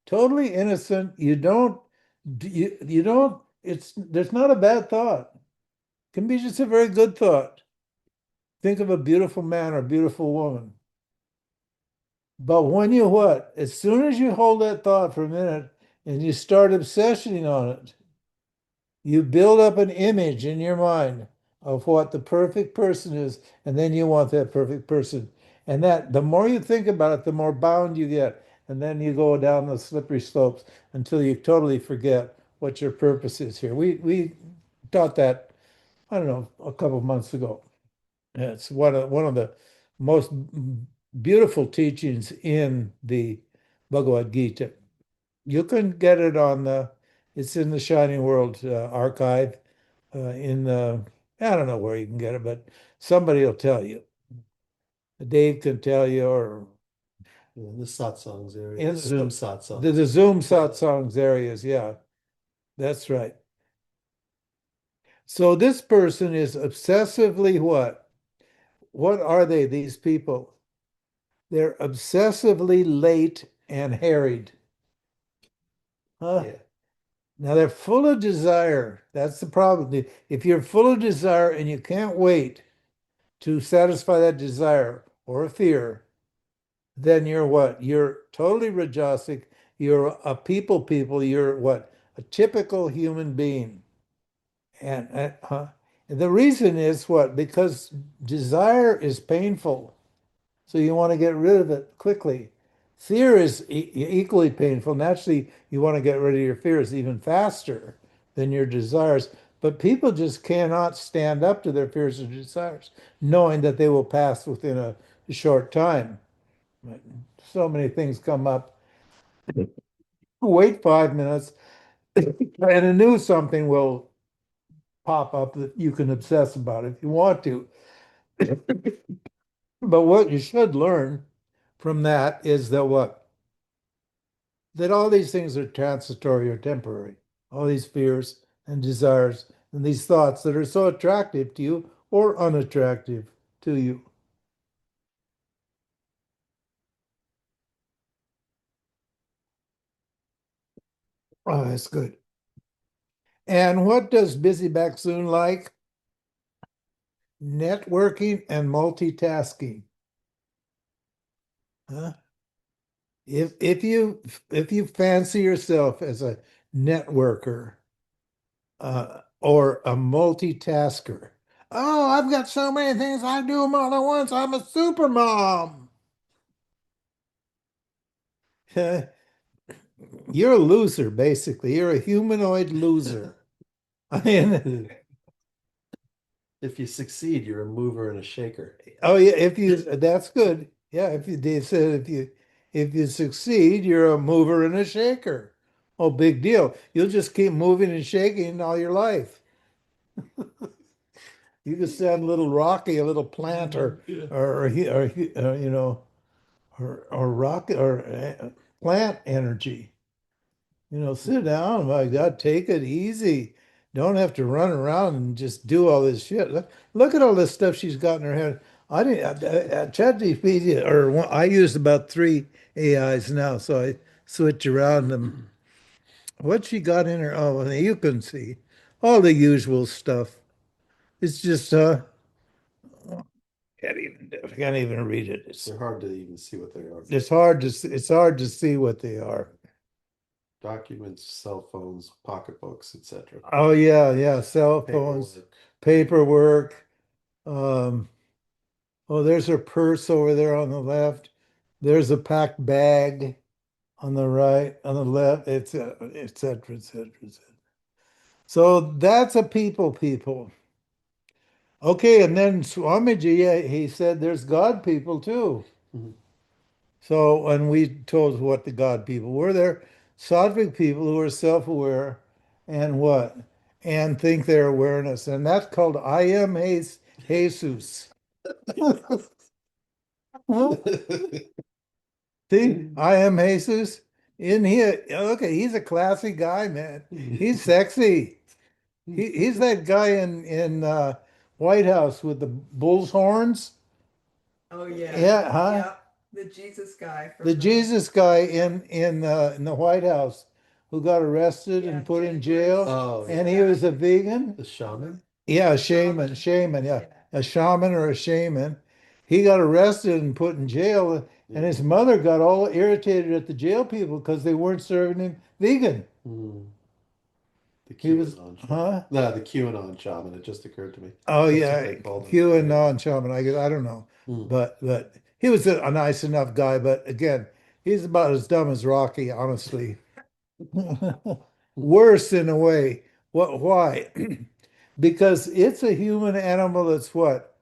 Totally innocent. You don't, there's not a bad thought. It can be just a very good thought. Think of a beautiful man or beautiful woman. But when you what? As soon as you hold that thought for a minute and you start obsessing on it, you build up an image in your mind of what the perfect person is, and then you want that perfect person. And that the more you think about it, the more bound you get. And then you go down the slippery slopes until you totally forget what your purpose is here. We taught that, I don't know, a couple of months ago. It's one of the most beautiful teachings in the Bhagavad Gita. You can get it it's in the Shining World archive in I don't know where you can get it, but somebody will tell you. Dave can tell you, or The satsangs area, in Zoom the satsangs. Zoom satsangs areas. Yeah, that's right. So this person is obsessively what? What are they, these people? They're obsessively late and harried. Huh? Yeah. Now they're full of desire. That's the problem. If you're full of desire and you can't wait to satisfy that desire or a fear, then you're what? You're totally rajasic. You're a people. You're what? A typical human being. And the reason is what? Because desire is painful. So you want to get rid of it quickly. Fear is equally painful. Naturally, you want to get rid of your fears even faster than your desires. But people just cannot stand up to their fears or desires, knowing that they will pass within a short time. So many things come up. Wait 5 minutes, and a new something will pop up that you can obsess about if you want to. But what you should learn from that is that what? That all these things are transitory or temporary. All these fears and desires and these thoughts that are so attractive to you or unattractive to you. Oh, that's good. And what does Busy Back Soon like? Networking and multitasking. Huh? If you fancy yourself as a networker or a multitasker, oh, I've got so many things I do them all at once. I'm a super mom. You're a loser, basically. You're a humanoid loser. I mean, If you succeed, you're a mover and a shaker. oh yeah, if you that's good. Yeah, if you they said if you succeed, you're a mover and a shaker. Oh, big deal. You'll just keep moving and shaking all your life. You can sound a little rocky, a little plant, Yeah. you know, or rock or plant energy. You know, sit down, my God, take it easy. Don't have to run around and just do all this shit. Look at all this stuff she's got in her head. I didn't, ChatGPT, I used about three AIs now, so I switch around them. What she got in her, oh, well, you can see all the usual stuff. It's just, can't even read it. They're hard to even see what they are. It's hard to see what they are. Documents, cell phones, pocketbooks, etc. Oh yeah, yeah, cell phones, Paperwork. paperwork. Um, oh, there's her purse over there on the left. There's a packed bag on the right, on the left, et cetera, et cetera, et cetera. So that's a people. Okay, and then Swamiji, yeah, he said there's God people too. Mhm. So, and we told what the God people were. They're sattvic people who are self-aware and what? And think their awareness. And that's called I am Jesus. See, I am Jesus. In here, okay, he's a classy guy, man. He's sexy. He's that guy in White House with the bull's horns. Oh yeah. Yeah, huh? Yep. The Jesus guy from The Jesus guy in the White House who got arrested Yeah, and put in January jail, Oh, and he was a vegan. the shaman? Yeah, a shaman, yeah, Yeah. a shaman or a shaman. He got arrested and put in jail, and his Yeah. mother got all irritated at the jail people because they weren't serving him vegan. Hmm. The He was, QAnon shaman. huh? No, the QAnon shaman. It just occurred to me. Oh That's what yeah, they called him. Q and non-shaman. I guess I don't know, Hmm. but he was a nice enough guy. But again, he's about as dumb as Rocky, honestly. Worse in a way. What? Why? Because it's a human animal that's what?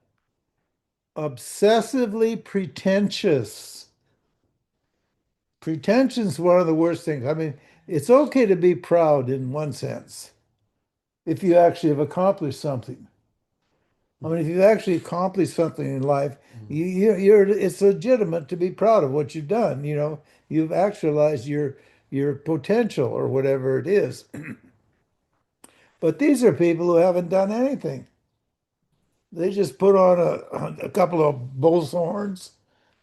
Obsessively pretentious. Pretension is one of the worst things. I mean, it's okay to be proud in one sense if you actually have accomplished something. I mean, if you've actually accomplished something in life, Hmm. you're it's legitimate to be proud of what you've done. You know, you've actualized your potential or whatever it is. But these are people who haven't done anything. They just put on a couple of bull's horns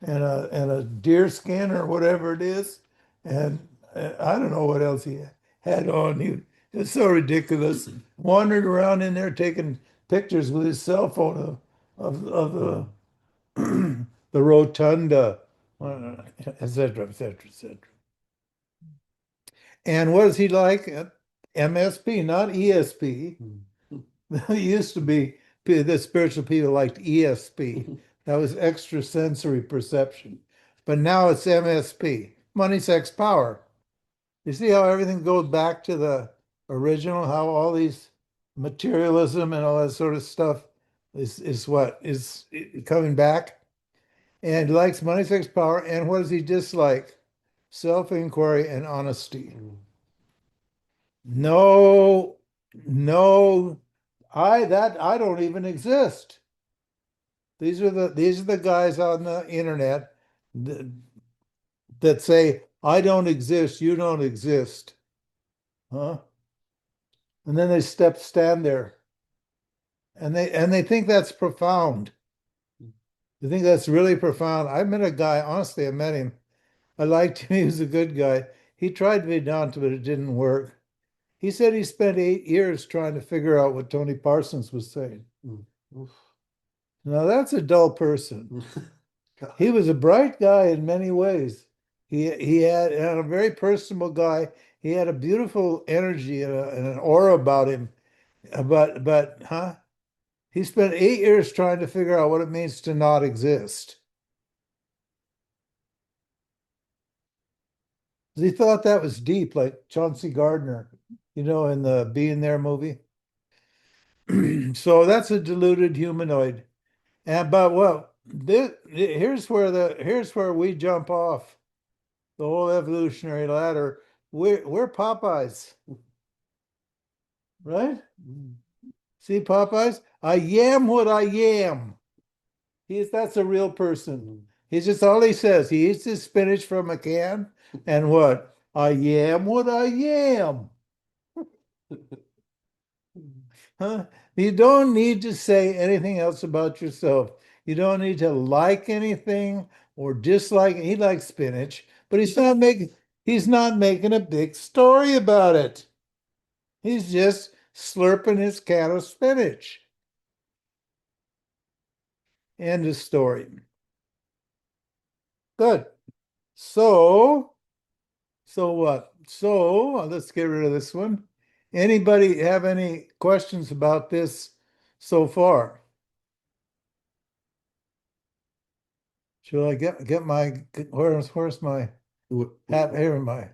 and a deer skin or whatever it is, and I don't know what else he had on. It's so ridiculous. Wandering around in there taking pictures with his cell phone of the rotunda, et cetera, et cetera, et cetera. And what is he like? MSP, not ESP. Hmm. It used to be the spiritual people liked ESP. That was extrasensory perception. But now it's MSP, money, sex, power. You see how everything goes back to the original, how all these materialism and all that sort of stuff is what is coming back? And he likes money, sex, power. And what does he dislike? Self-inquiry and honesty. Hmm. No, no, I don't even exist. These are the guys on the internet that, that say, I don't exist, you don't exist. Huh? And then they stand there and they think that's profound. They think that's really profound. I met a guy, honestly, I met him. I liked him, he was a good guy. He tried Vedanta, but it didn't work. He said he spent 8 years trying to figure out what Tony Parsons was saying. Hmm. Oof. Now that's a dull person. God. He was a bright guy in many ways. He had a very personable guy. He had a beautiful energy and an aura about him. But huh? He spent 8 years trying to figure out what it means to not exist. He thought that was deep, like Chauncey Gardner, in the Being There movie. So that's a deluded humanoid. And but well, here's where we jump off the whole evolutionary ladder. We're Popeyes, right? Mm. See Popeyes? I am what I am. That's a real person. He's just all he says. He eats his spinach from a can, and what? I am what I am. Huh? You don't need to say anything else about yourself. You don't need to like anything or dislike. He likes spinach, but he's not making a big story about it. He's just slurping his can of spinach. End of story. Good. So what? So let's get rid of this one. Anybody have any questions about this so far? Should I get my where's my hat? Here am I.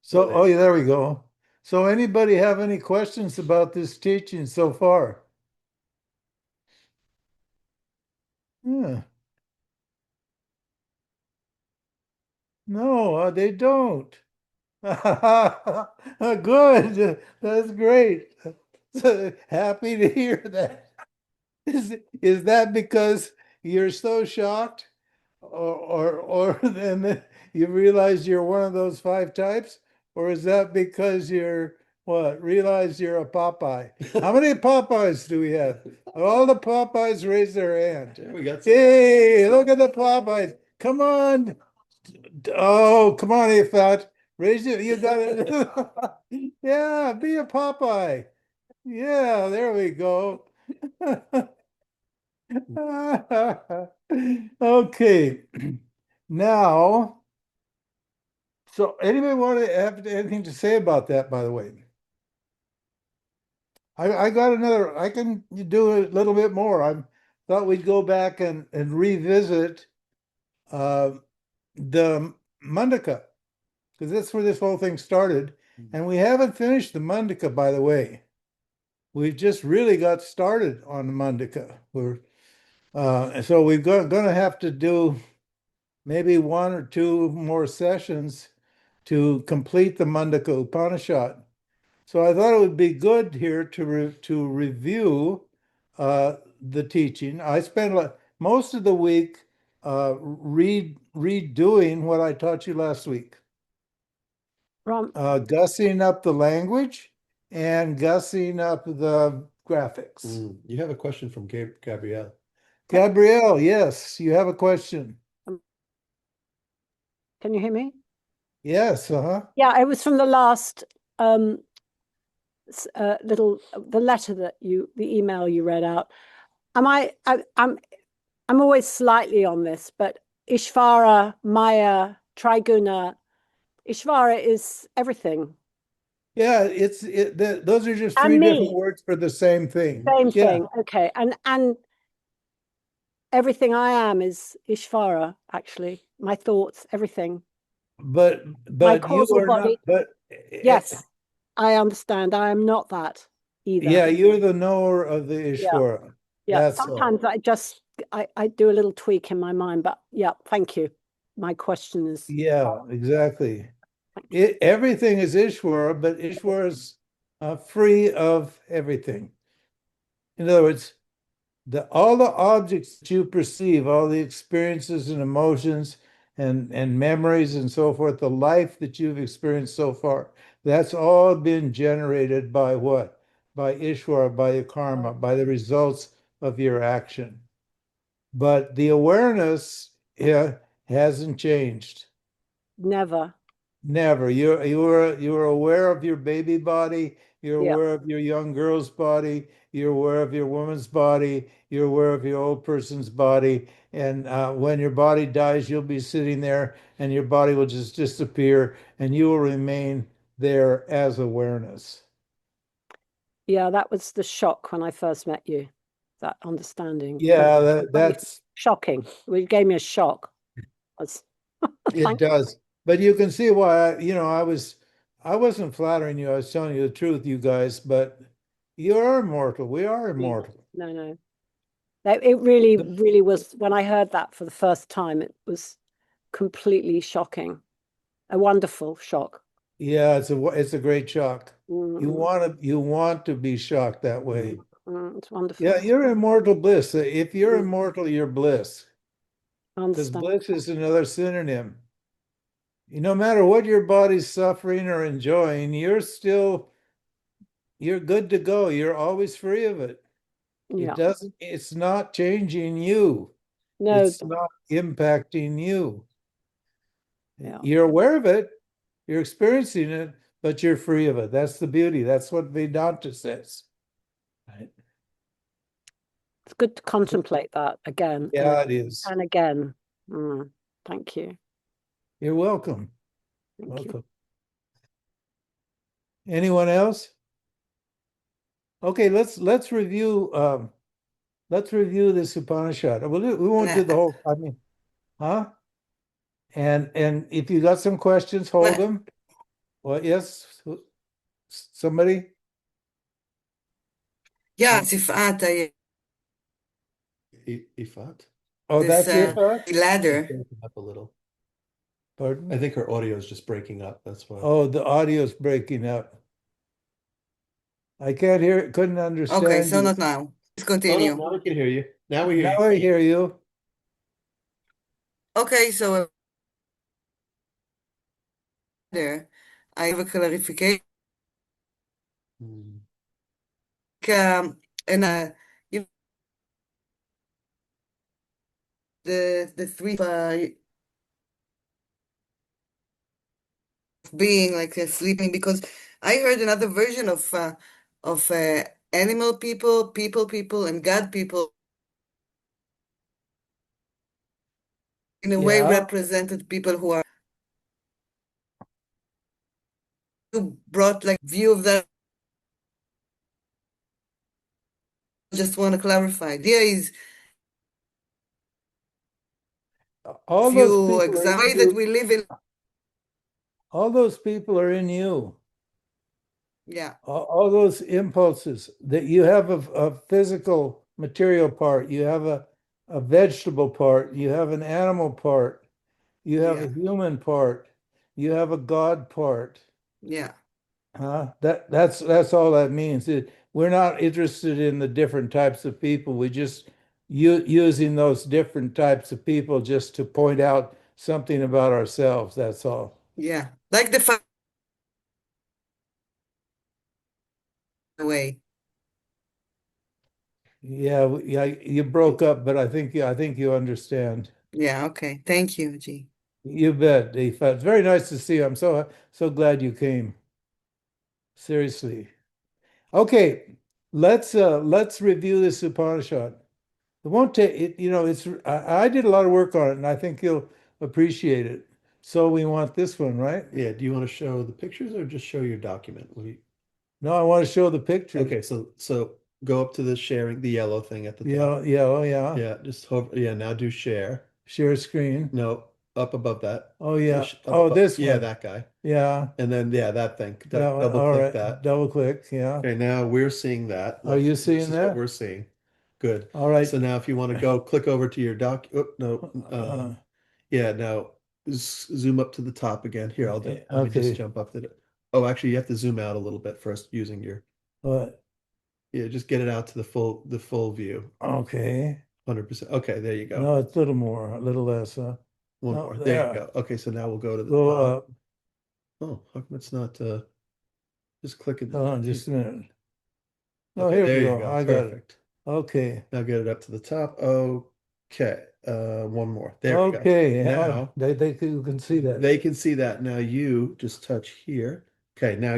So oh yeah, there we go. So anybody have any questions about this teaching so far? Yeah. No, they don't. Good. That's great. So happy to hear that. Is that because you're so shocked? Or then you realize you're one of those five types? Or is that because you're what? Realize you're a Popeye? How many Popeyes do we have? All the Popeyes raise their hand. Yeah, we got Hey, look at the Popeyes. Come on. Oh, come on, you fat. Raise it. You got it. Yeah, be a Popeye. Yeah, there we go. Okay. Now, so anybody want to have anything to say about that, by the way? I got another, I can do a little bit more. I thought we'd go back and revisit uh, the Mundaka, because that's where this whole thing started. And we haven't finished the Mundaka, by the way. We've just really got started on the Mundaka. So we're going to have to do maybe one or two more sessions to complete the Mundaka Upanishad. So I thought it would be good here to review the teaching. I spent most of the week redoing what I taught you last week, Ron, gussing up the language and gussing up the graphics. You have a question from Gabrielle. Gabrielle, yes, you have a question. can you hear me? Yes, uh-huh. Yeah, it was from the last the letter the email you read out. I'm always slightly on this, but Ishvara, Maya, Triguna, Ishvara is everything. Yeah, those are just And three me. different words for the same thing. Same Yeah. thing. Okay. And everything I am is Ishvara, actually. My thoughts, everything. But My you causal are not, body. but Yes, I understand. I am not that either. yeah, you're the knower of the Ishvara. Yeah. That's Sometimes all. I do a little tweak in my mind, but yeah, thank you. My question is Yeah, exactly. Everything is Ishvara, but Ishvara is free of everything. In other words, all the objects that you perceive, all the experiences and emotions and memories and so forth, the life that you've experienced so far, that's all been generated by what? By Ishvara, by your karma, by the results of your action. But the awareness hasn't changed. never. Never. You're aware of your baby body. You're Yeah. aware of your young girl's body. You're aware of your woman's body. You're aware of your old person's body. And when your body dies, you'll be sitting there, and your body will just disappear, and you will remain there as awareness. Yeah, that was the shock when I first met you. That understanding. Yeah, that's shocking. It gave me a shock. it does. But you can see why I wasn't flattering you. I was telling you the truth, you guys, but you are immortal. We are immortal. No. It really, really was. When I heard that for the first time, it was completely shocking. A wonderful shock. Yeah, it's a great shock. You Mm, want to be shocked that way. it's wonderful. Yeah, you're immortal bliss. If you're Mm. immortal, you're bliss. I Because understand. bliss is another synonym. No matter what your body's suffering or enjoying, you're good to go. You're always free of it. Yeah. It's not changing you. No. It's not impacting you. Yeah. You're aware of it, you're experiencing it, but you're free of it. That's the beauty. That's what Vedanta says. Right? It's good to contemplate that again Yeah, it is. and again. Thank you. You're welcome. Thank you. Welcome. Anyone else? Okay, let's review this Upanishad. We won't do the whole, I mean, huh? And if you got some questions, hold them. Well, yes, somebody? Ja, Sifat, Ifat? Oh, this that's it, huh? ladder. Breaking up a little. Pardon? I think her audio is just breaking up. That's why. Oh, the audio's breaking up. I can't hear it, couldn't Okay, understand so you. not now. Let's Oh, no, continue. now we can hear you. Now we hear Now you. I hear you. Okay, so there, I have a clarification. Hmm. And you the three being like sleeping, because I heard another version of animal people, and God people in a way Yeah. represented people who are who brought like view of that. Just want to clarify. Idea is All if those you people are in examine that you. we live in, All those people are in you. yeah, All those impulses that you have a physical material part, you have a vegetable part, you have an animal part, you have a yeah, human part, you have a God part. yeah, That's all that means. We're not interested in the different types of people. We just using those different types of people just to point out something about ourselves. That's all. yeah. Like the far away. Yeah, yeah. You broke up, but I think you understand. Yeah, okay. Thank you, G. You bet, Aoife. It's very nice to see you. I'm so glad you came. Seriously. Okay, let's review this Upanishad. It won't take it, I did a lot of work on it and I think you'll appreciate it. So we want this one, right? Yeah. Do you want to show the pictures or just show your document? No, I want to show the pictures. Okay, so go up to the sharing, the yellow thing at the Yeah, top. yeah, oh yeah. Yeah, just hover. Yeah, now do share. Share screen. No, up above that. Oh yeah. Up Oh, above- this Yeah, one. that guy. Yeah. And then yeah, that thing. That one. Double All click right. that. Double click. Yeah. Okay, now we're seeing that. Are you seeing this is that? what we're seeing. Good. All right. So now if you want to go click over to your doc, oh, no, Uh, yeah, now zoom up to the top again. Here, let me just okay. jump up to it. Oh, actually, you have to zoom out a little bit first using your, What? yeah, just get it out to the full view. Okay. 100%. Okay, there you go. No, it's a little more, a little less, huh? One Oh, more. There there. you go. Okay, so now we'll go to the Go top. up. Oh, how come it's not just click it? Hold on just a minute. Oh, Okay, here there we you go. go. I got it. Perfect. Okay. Now get it up to the top. Okay. One more. There we go. Okay. Now You can see that. they can see that. Now you just touch here. Okay, now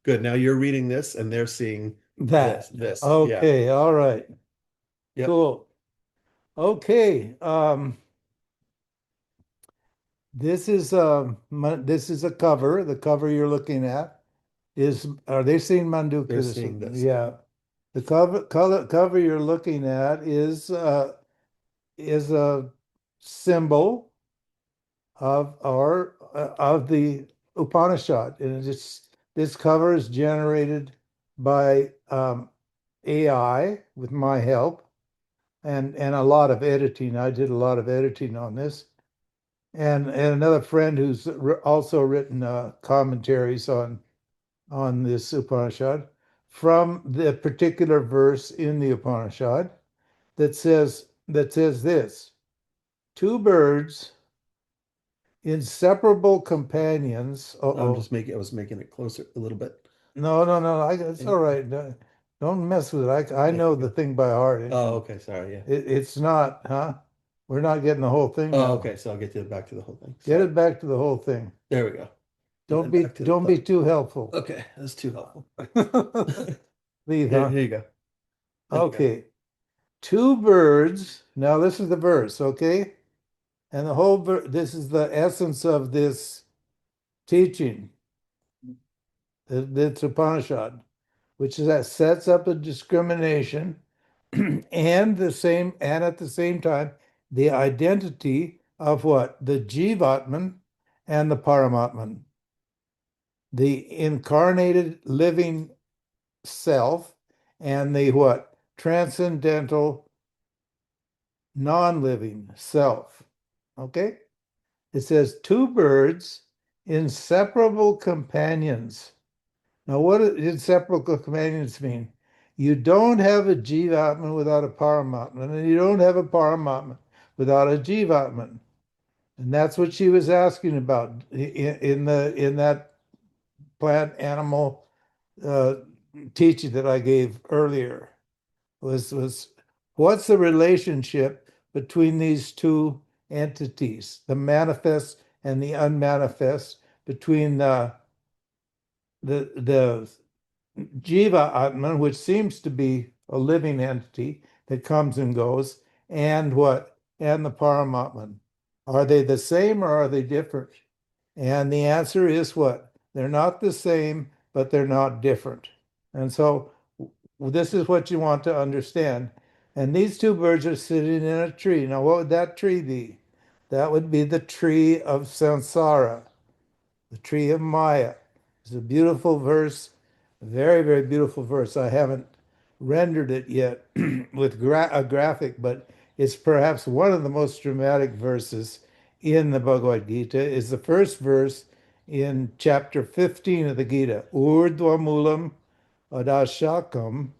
good. Now you're reading this and they're seeing That. this. Yeah. Okay. All right. Yep. Cool. Okay. This is a cover. The cover you're looking at are they seeing Mundaka? They're seeing this. Yeah. The cover you're looking at is a symbol of of the Upanishad, and this cover is generated by AI with my help and a lot of editing. I did a lot of editing on this, and another friend who's also written commentaries on this Upanishad from the particular verse in the Upanishad that says this: two birds, inseparable companions. I'm Uh-oh. just making, I was making it closer a little bit. No, it's all right. Don't mess with it. I know the thing by heart. Oh, okay. Sorry. Yeah. It's not, huh? We're not getting the whole thing Oh, now. okay. So I'll get you back to the whole thing. Get Sorry. it back to the whole thing. There we go. Don't And be back to the don't be thought. too helpful. Okay, that's too helpful. Leave, Here, huh? here you go. There you go. Okay. Two birds. Now this is the verse, okay? And the whole this is the essence of this teaching. It's Upanishad, which is that sets up a discrimination and at the same time the identity of what? The Jivatman and the Paramatman. The incarnated living self and the what? Transcendental non-living self. Okay? It says two birds, inseparable companions. Now, what do inseparable companions mean? You don't have a Jivatman without a Paramatman, and you don't have a Paramatman without a Jivatman. And that's what she was asking about in that plant animal uh, teaching that I gave earlier. Was what's the relationship between these two entities, the manifest and the unmanifest, between the Jiva Atman, which seems to be a living entity that comes and goes, and what? And the Paramatman. Are they the same or are they different? And the answer is what? They're not the same, but they're not different. And so this is what you want to understand. And these two birds are sitting in a tree. Now, what would that tree be? That would be the tree of samsara, the tree of Maya. It's a beautiful verse, a very, very beautiful verse. I haven't rendered it yet with a graphic, but it's perhaps one of the most dramatic verses in the Bhagavad Gita. Is the first verse in chapter 15 of the Gita. Urdhva mulam adashakam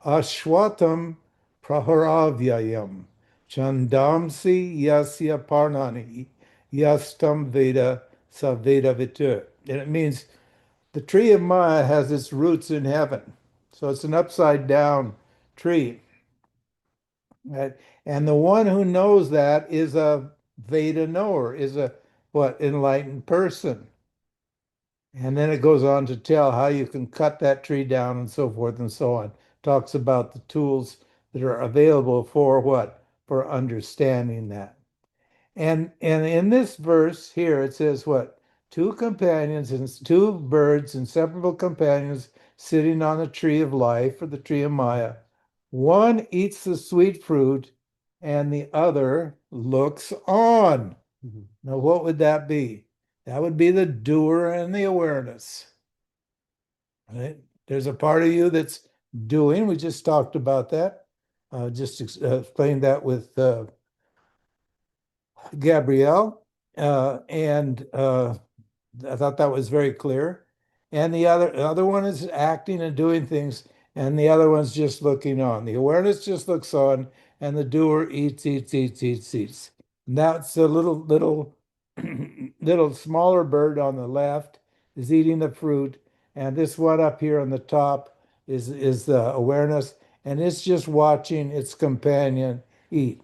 ashwatam praharavyayam chandamsi yasya parnani yastam veda saveda vitur. And it means the tree of Maya has its roots in heaven. So it's an upside down tree. Right? And the one who knows that is a Veda knower, is a what? Enlightened person. And then it goes on to tell how you can cut that tree down and so forth and so on. Talks about the tools that are available for what? For understanding that. And in this verse here, it says what? Two companions and two birds, inseparable companions, sitting on the tree of life or the tree of Maya. One eats the sweet fruit and the other looks on. Mhm. Now, what would that be? That would be the doer and the awareness. Right? There's a part of you that's doing. We just talked about that. Just explained that with Gabrielle, and I thought that was very clear. And the other one is acting and doing things, and the other one's just looking on. The awareness just looks on, and the doer eats. And that's the little smaller bird on the left is eating the fruit, and this one up here on the top is the awareness, and it's just watching its companion eat.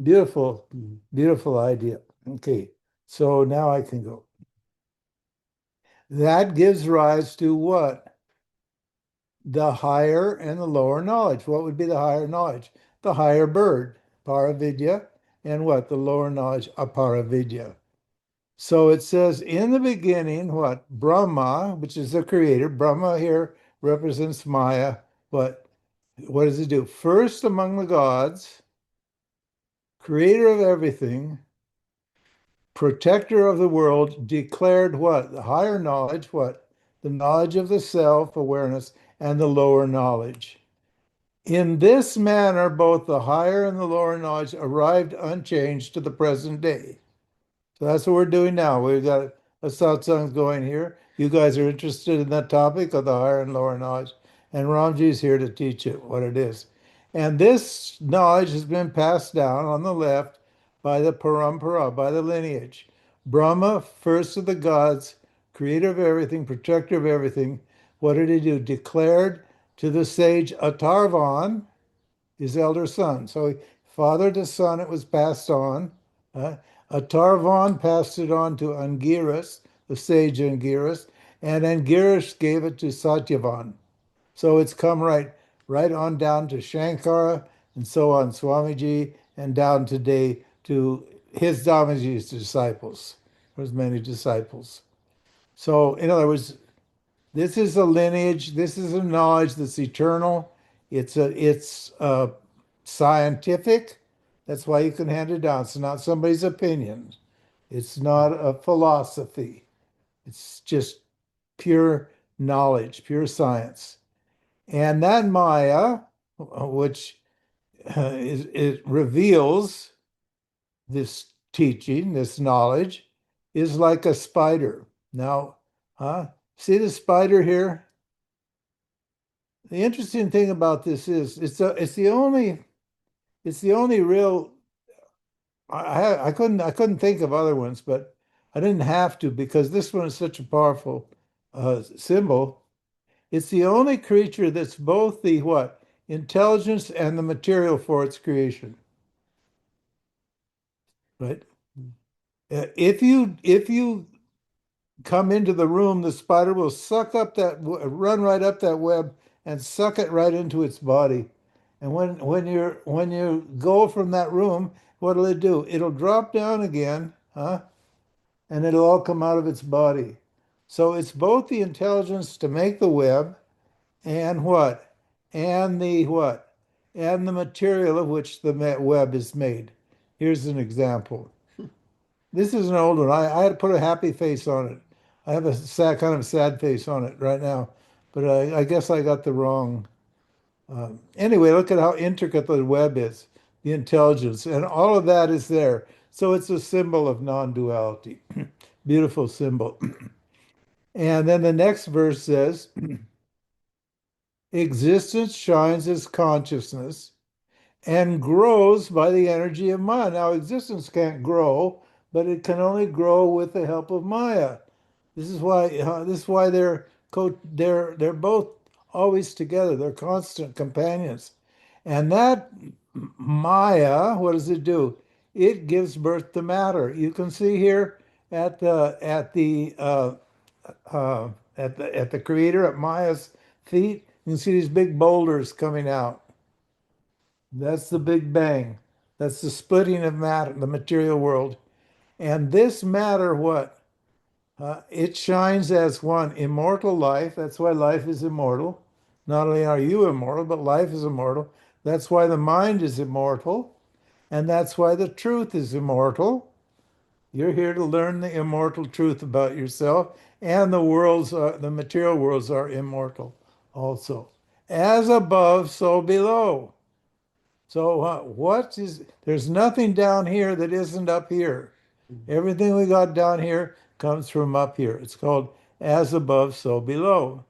Beautiful, Mhm. beautiful idea. Okay, so now I can go. That gives rise to what? The higher and the lower knowledge. What would be the higher knowledge? The higher bird, paravidya, and what? The lower knowledge, aparavidya. So it says in the beginning, what? Brahma, which is the creator. Brahma here represents Maya. What does it do? First among the gods, creator of everything, protector of the world, declared what? The higher knowledge, what? The knowledge of the self, awareness, and the lower knowledge. In this manner, both the higher and the lower knowledge arrived unchanged to the present day. So that's what we're doing now. We've got a satsang going here. You guys are interested in that topic of the higher and lower knowledge. And Ramji's here to teach you what it is. And this knowledge has been passed down on the left by the parampara, by the lineage. Brahma, first of the gods, creator of everything, protector of everything. What did he do? Declared to the sage Atarvan, his elder son. So father to son, it was passed on. Atarvan passed it on to Angiras, the sage Angiras, and Angiras gave it to Satyavan. So it's come right on down to Shankara and so on, Swamiji, and down today to his Dhammaji's disciples. There's many disciples. So in other words, this is a lineage, this is a knowledge that's eternal. It's scientific. That's why you can hand it down. It's not somebody's opinion. It's not a philosophy. It's just pure knowledge, pure science. And that Maya, which it reveals this teaching, this knowledge, is like a spider. Now, see the spider here? The interesting thing about this is it's the only real. I couldn't think of other ones, but I didn't have to because this one is such a powerful symbol. It's the only creature that's both the what? Intelligence and the material for its creation. Right? If you come into the room, the spider will run right up that web and suck it right into its body. And when you go from that room, what'll it do? It'll drop down again, and it'll all come out of its body. So it's both the intelligence to make the web and what? And the what? And the material of which the web is made. Here's an example. This is an old one. I had to put a happy face on it. I have a kind of sad face on it right now, but I guess I got the wrong. Anyway, look at how intricate the web is, the intelligence, and all of that is there. So it's a symbol of non-duality. Beautiful symbol. And then the next verse says, existence shines as consciousness and grows by the energy of Maya. Now, existence can't grow, but it can only grow with the help of Maya. This is why they're both always together. They're constant companions. And that Maya, what does it do? It gives birth to matter. You can see here at the creator, at Maya's feet, you can see these big boulders coming out. That's the Big Bang. That's the splitting of matter, the material world. And this matter, what? It shines as one immortal life. That's why life is immortal. Not only are you immortal, but life is immortal. That's why the mind is immortal. And that's why the truth is immortal. You're here to learn the immortal truth about yourself. And the material worlds are immortal also. As above, so below. So there's nothing down here that isn't up here. Everything we got down here comes from up here. It's called as above, so below.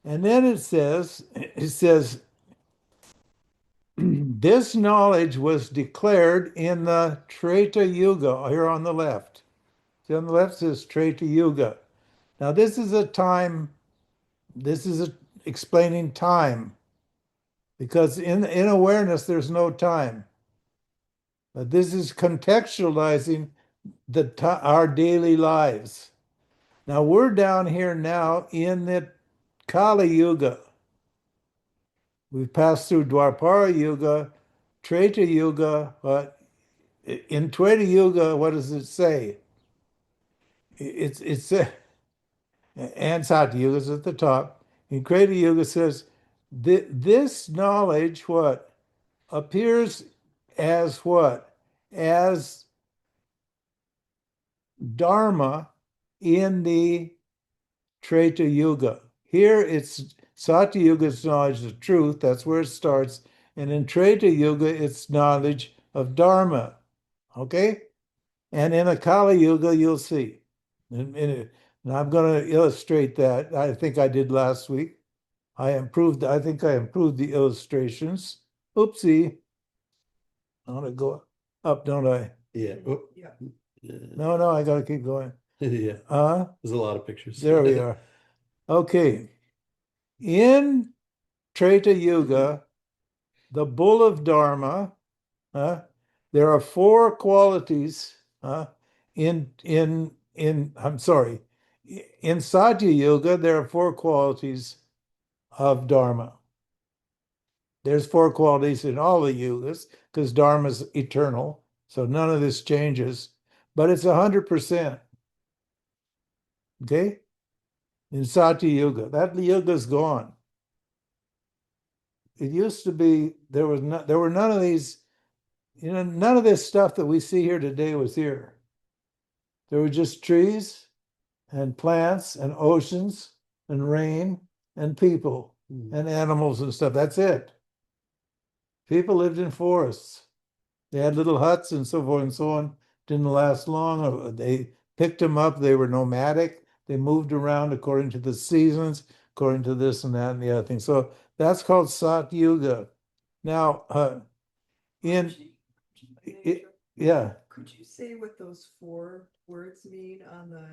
And then it says, this knowledge was declared in the Treta Yuga, here on the left. See, on the left says Treta Yuga. Now this is explaining time. Because in awareness, there's no time. But this is contextualizing our daily lives. Now we're down here now in the Kali Yuga. We've passed through Dwapara Yuga, Treta Yuga, but in Treta Yuga, what does it say? It's and Satya Yuga is at the top. In Treta Yuga says, this knowledge, what? Appears as what? As Dharma in the Treta Yuga. Here it's Satya Yuga's knowledge of truth, that's where it starts. And in Treta Yuga, it's knowledge of Dharma. Okay? And in a Kali Yuga, you'll see. And I'm going to illustrate that. I think I did last week. I think I improved the illustrations. Oopsie. I want to go up, don't I? Yeah. Oh, Yeah. yeah. No, I got to keep going. Yeah. Uh, There's a lot of pictures. there we are. Okay. In Treta Yuga, the bull of Dharma, there are four qualities I'm sorry, in Satya Yuga, there are four qualities of Dharma. There's four qualities in all the yugas because Dharma is eternal, so none of this changes, but it's 100%. Okay? In Satya Yuga, that yuga's gone. It used to be there were none of these, none of this stuff that we see here today was here. There were just trees and plants and oceans and rain and people and animals and stuff. That's it. People lived in forests. They had little huts and so forth and so on. Didn't last long. They picked them up. They were nomadic. They moved around according to the seasons, according to this and that and the other thing. So that's called Sat Yuga. Now, yeah, Could you say what those four words mean on the?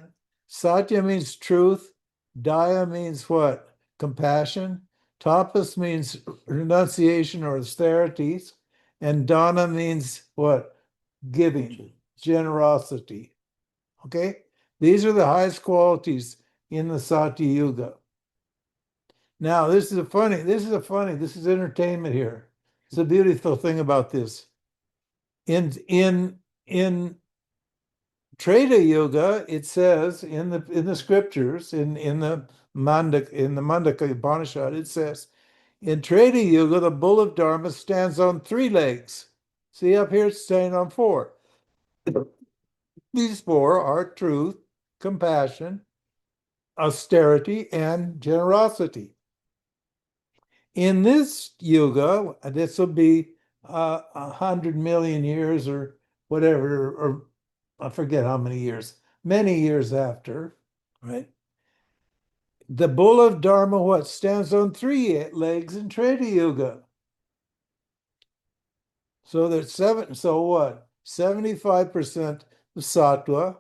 Satya means truth. Daya means what? Compassion. Tapas means renunciation or austerities. And dana means what? Giving, generosity. Okay? These are the highest qualities in the Satya Yuga. This is entertainment here. It's a beautiful thing about this. In Treta Yuga, it says in the scriptures, in the Mundaka Upanishad, it says, in Treta Yuga, the bull of Dharma stands on three legs. See up here, it's standing on four. These four are truth, compassion, austerity, and generosity. In this yuga, this will be 100 million years or whatever, or I forget how many years, many years after, right? The bull of Dharma, what stands on three legs in Treta Yuga. So there's seven. So what? 75% sattva,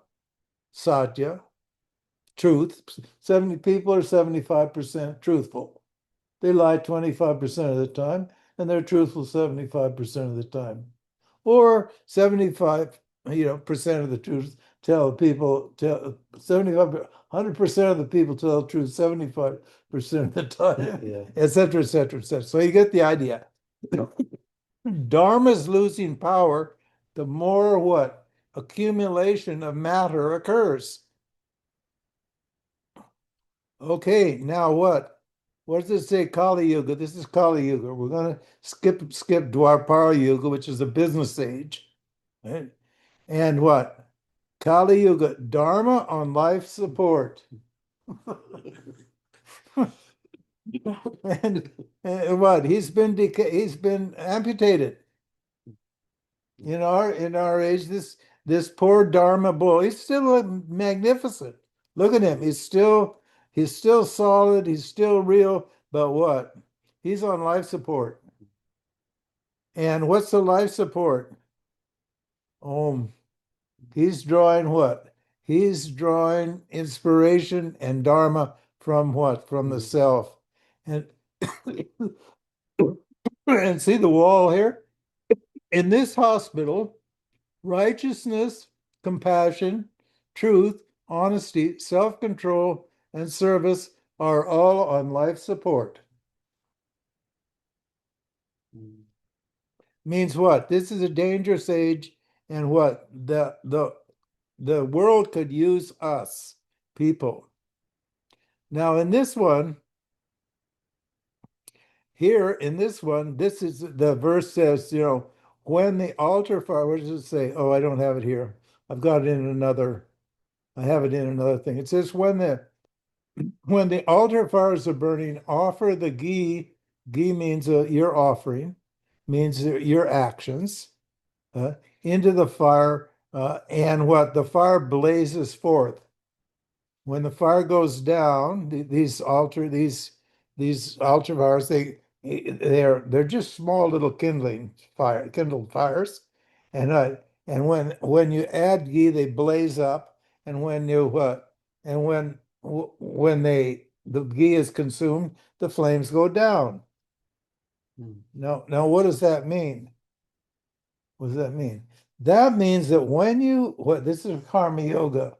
satya, truth. 70 people are 75% truthful. They lie 25% of the time, and they're truthful 75% of the time. Or 75, percent of the truth tell 75, 100% of the people tell the truth 75% of the time, Yeah. et cetera, et cetera, et cetera. So you get the idea. Dharma's losing power, the more what? Accumulation of matter occurs. Okay, now what? What does it say? Kali Yuga. This is Kali Yuga. We're going to skip Dwapara Yuga, which is the business age. Right? And what? Kali Yuga, Dharma on life support. and what? He's been amputated. In our age, this poor Dharma bull, he's still magnificent. Look at him. He's still solid, he's still real, but what? He's on life support. And what's the life support? He's drawing what? He's drawing inspiration and dharma from what? From the self. And and see the wall here? In this hospital, righteousness, compassion, truth, honesty, self-control, and service are all on life support. Means what? This is a dangerous age, and what? The world could use us, people. Now, in this one, this is the verse says, when the altar fire, what does it say? Oh, I don't have it here. I've got it in another I have it in another thing. It says when the altar fires are burning, offer the ghee. Ghee means your offering, means your actions uh, into the fire, and what the fire blazes forth. When the fire goes down, these altar fires, they're just small little kindled fires, and when you add ghee, they blaze up, and when the ghee is consumed, the flames go down. Mm. Now, what does that mean? What does that mean? That means that this is karma yoga.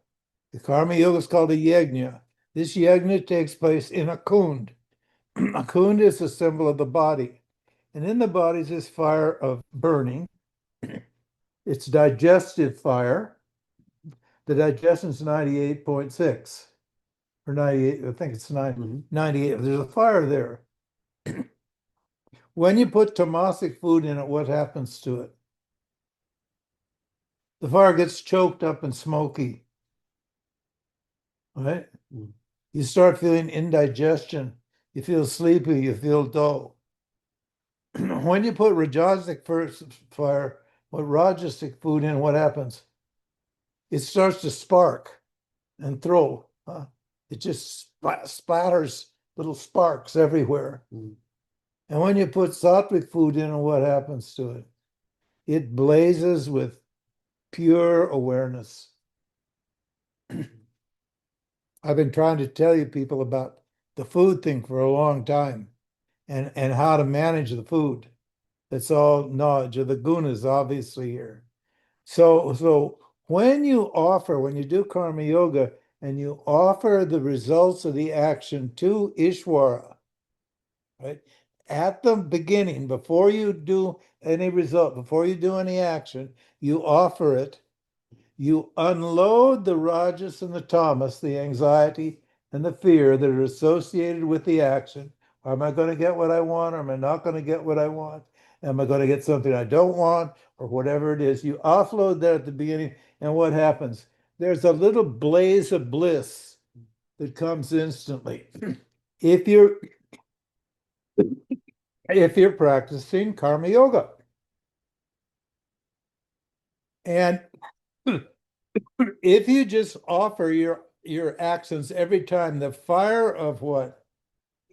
The karma yoga is called a yajna. This yajna takes place in a kund. A kund is a symbol of the body. And in the body is this fire of burning. It's digestive fire. The digestion is 98.6 or 98, I think it's 98. There's a fire there. When you put tamasic food in it, what happens to it? The fire gets choked up and smoky. Right? Mm. You start feeling indigestion. You feel sleepy. You feel dull. When you put rajasic fire, what rajasic food in, what happens? It starts to spark and throw. It just splatters little sparks everywhere. Mm. And when you put sattvic food in, what happens to it? It blazes with pure awareness. I've been trying to tell you people about the food thing for a long time and how to manage the food. That's all knowledge of the gunas, obviously, here. So when you do karma yoga and you offer the results of the action to Ishvara, right? At the beginning, before you do any result, before you do any action, you offer it. You unload the rajas and the tamas, the anxiety and the fear that are associated with the action. Am I going to get what I want, or am I not going to get what I want? Am I going to get something I don't want, or whatever it is? You offload that at the beginning, and what happens? There's a little blaze of bliss that comes instantly. If you're practicing karma yoga. And if you just offer your actions every time, the fire of what?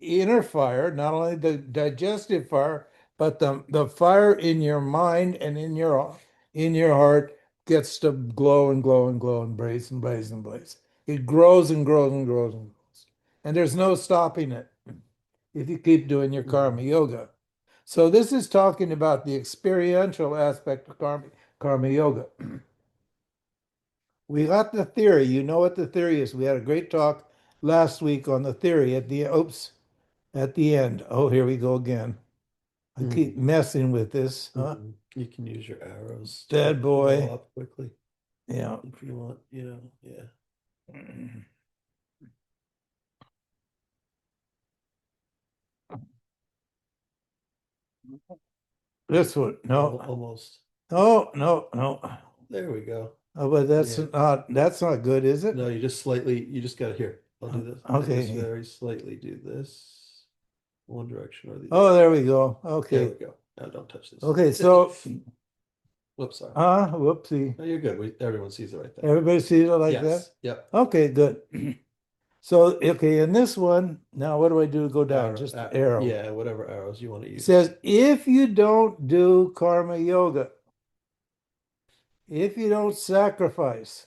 Inner fire, not only the digestive fire, but the fire in your mind and in your heart gets to glow and glow and glow and blaze and blaze and blaze. It grows and grows and grows and grows. And there's no stopping it if you keep doing your karma yoga. So this is talking about the experiential aspect of karma yoga. We got the theory. You know what the theory is. We had a great talk last week on the theory at the end. Oh, here we go again. I keep messing with this, huh? You can use your arrows Dead to boy. blow up quickly Yeah. if you want, yeah. This one. No. Almost. No. There we go. Oh, but that's Yeah. not good, is it? No, you just got to here. I'll do this. Okay. Just very slightly do this one direction or the Oh, other. there we go. There Okay. we go. Now don't touch this. Okay, so Whoops, sorry. whoopsie. No, you're good. Everyone sees it right there. Everybody sees it like Yes. that? Yep. Okay, good. So, okay, in this one, now what do I do to go down? Arrow, Just ar- arrow. Yeah, whatever arrows you want to It use. says, if you don't do karma yoga, if you don't sacrifice,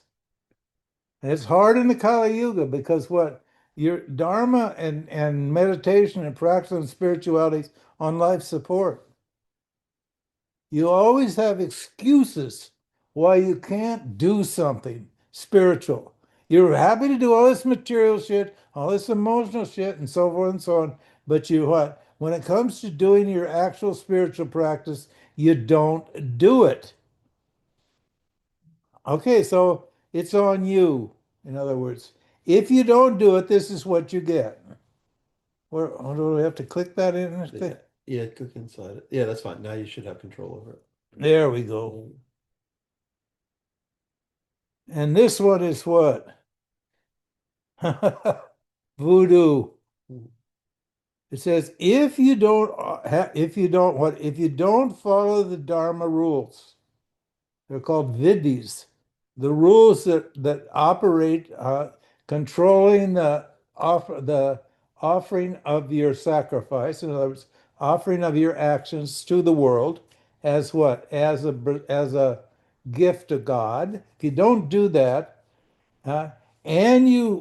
and it's hard in the Kali Yuga because what? Your dharma and meditation and practice and spirituality is on life support. You always have excuses why you can't do something spiritual. You're happy to do all this material shit, all this emotional shit, and so forth and so on. But you what? When it comes to doing your actual spiritual practice, you don't do it. Okay, so it's on you. In other words, if you don't do it, this is what you get. Where do we have to click that in? Yeah, click inside it. Yeah, that's fine. Now you should have control over it. There we go. And this one is what? Voodoo. Mm. It says if you don't if you don't follow the Dharma rules, they're called vidis, the rules that operate controlling the offering of your sacrifice. In other words, offering of your actions to the world as what? As a gift to God. If you don't do that, uh, and you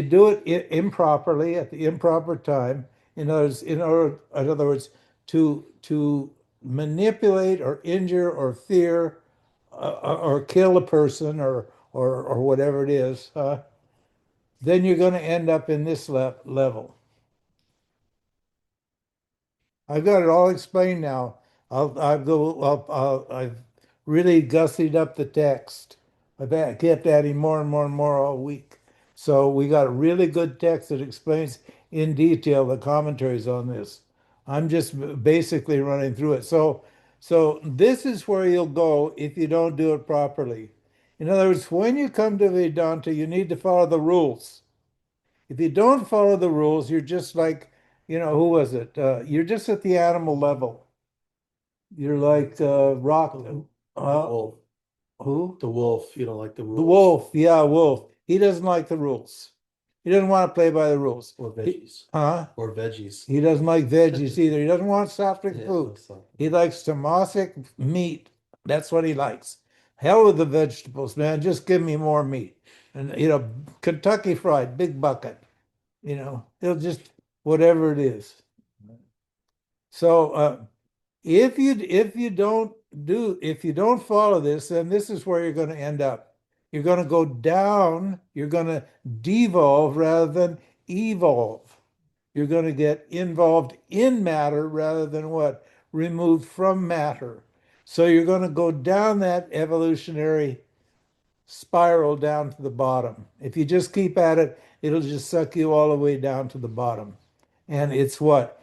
do it improperly at the improper time, in other words, to manipulate or injure or fear or kill a person or whatever it is, then you're going to end up in this level. I've got it all explained now. I've really gussied up the text. Kept adding more and more and more all week. So we got a really good text that explains in detail the commentaries on this. I'm just basically running through it. So this is where you'll go if you don't do it properly. In other words, when you come to Vedanta, you need to follow the rules. If you don't follow the rules, you're just like, who was it? You're just at the animal level. You're like rock. The Uh, wolf. who? The wolf. You don't like the The rules? wolf. Yeah, wolf. He doesn't like the rules. He doesn't want to play by the rules. Or veggies. Huh? Or veggies. He doesn't like veggies either. He doesn't want sattvic Yeah, food. that's something. He likes tamasic meat. That's what he likes. Hell with the vegetables, man. Just give me more meat. And Kentucky Fried, big bucket. He'll just whatever it is. So if you don't follow this, then this is where you're going to end up. You're going to go down, you're going to devolve rather than evolve. You're going to get involved in matter rather than what? Removed from matter. So you're going to go down that evolutionary spiral down to the bottom. If you just keep at it, it'll just suck you all the way down to the bottom. And it's what?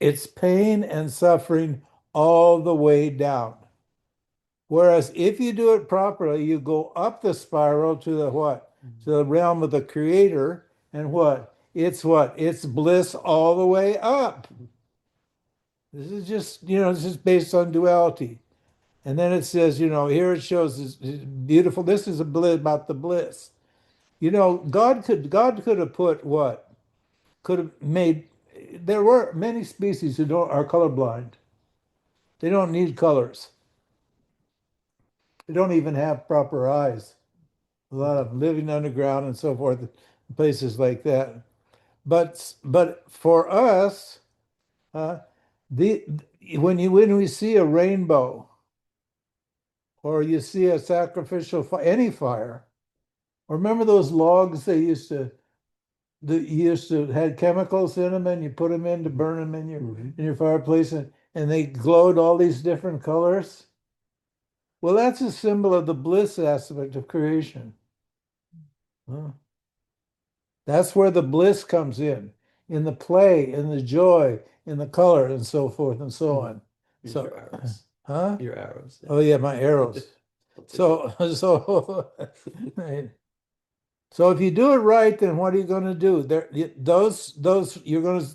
It's pain and suffering all the way down. Whereas if you do it properly, you go up the spiral to the what? To the realm of the creator, and what? It's what? It's bliss all the way up. This is just based on duality. And then it says, here it shows this beautiful. This is a bliss about the bliss. God could have put what? Could have made. There were many species who are colorblind. They don't need colors. They don't even have proper eyes. A lot of them living underground and so forth, places like that. But for us, uh, the when we see a rainbow or you see a sacrificial any fire, remember those logs you used to had chemicals in them and you put them in to burn them in your fireplace and they glowed all these different colors. Well, that's a symbol of the bliss aspect of creation. Huh? That's where the bliss comes in the play, in the joy, in the color, and so forth and so on. Use So, your arrows. huh? Your arrows. Oh yeah, my arrows. So right. So if you do it right, then what are you going to do? Those you're going to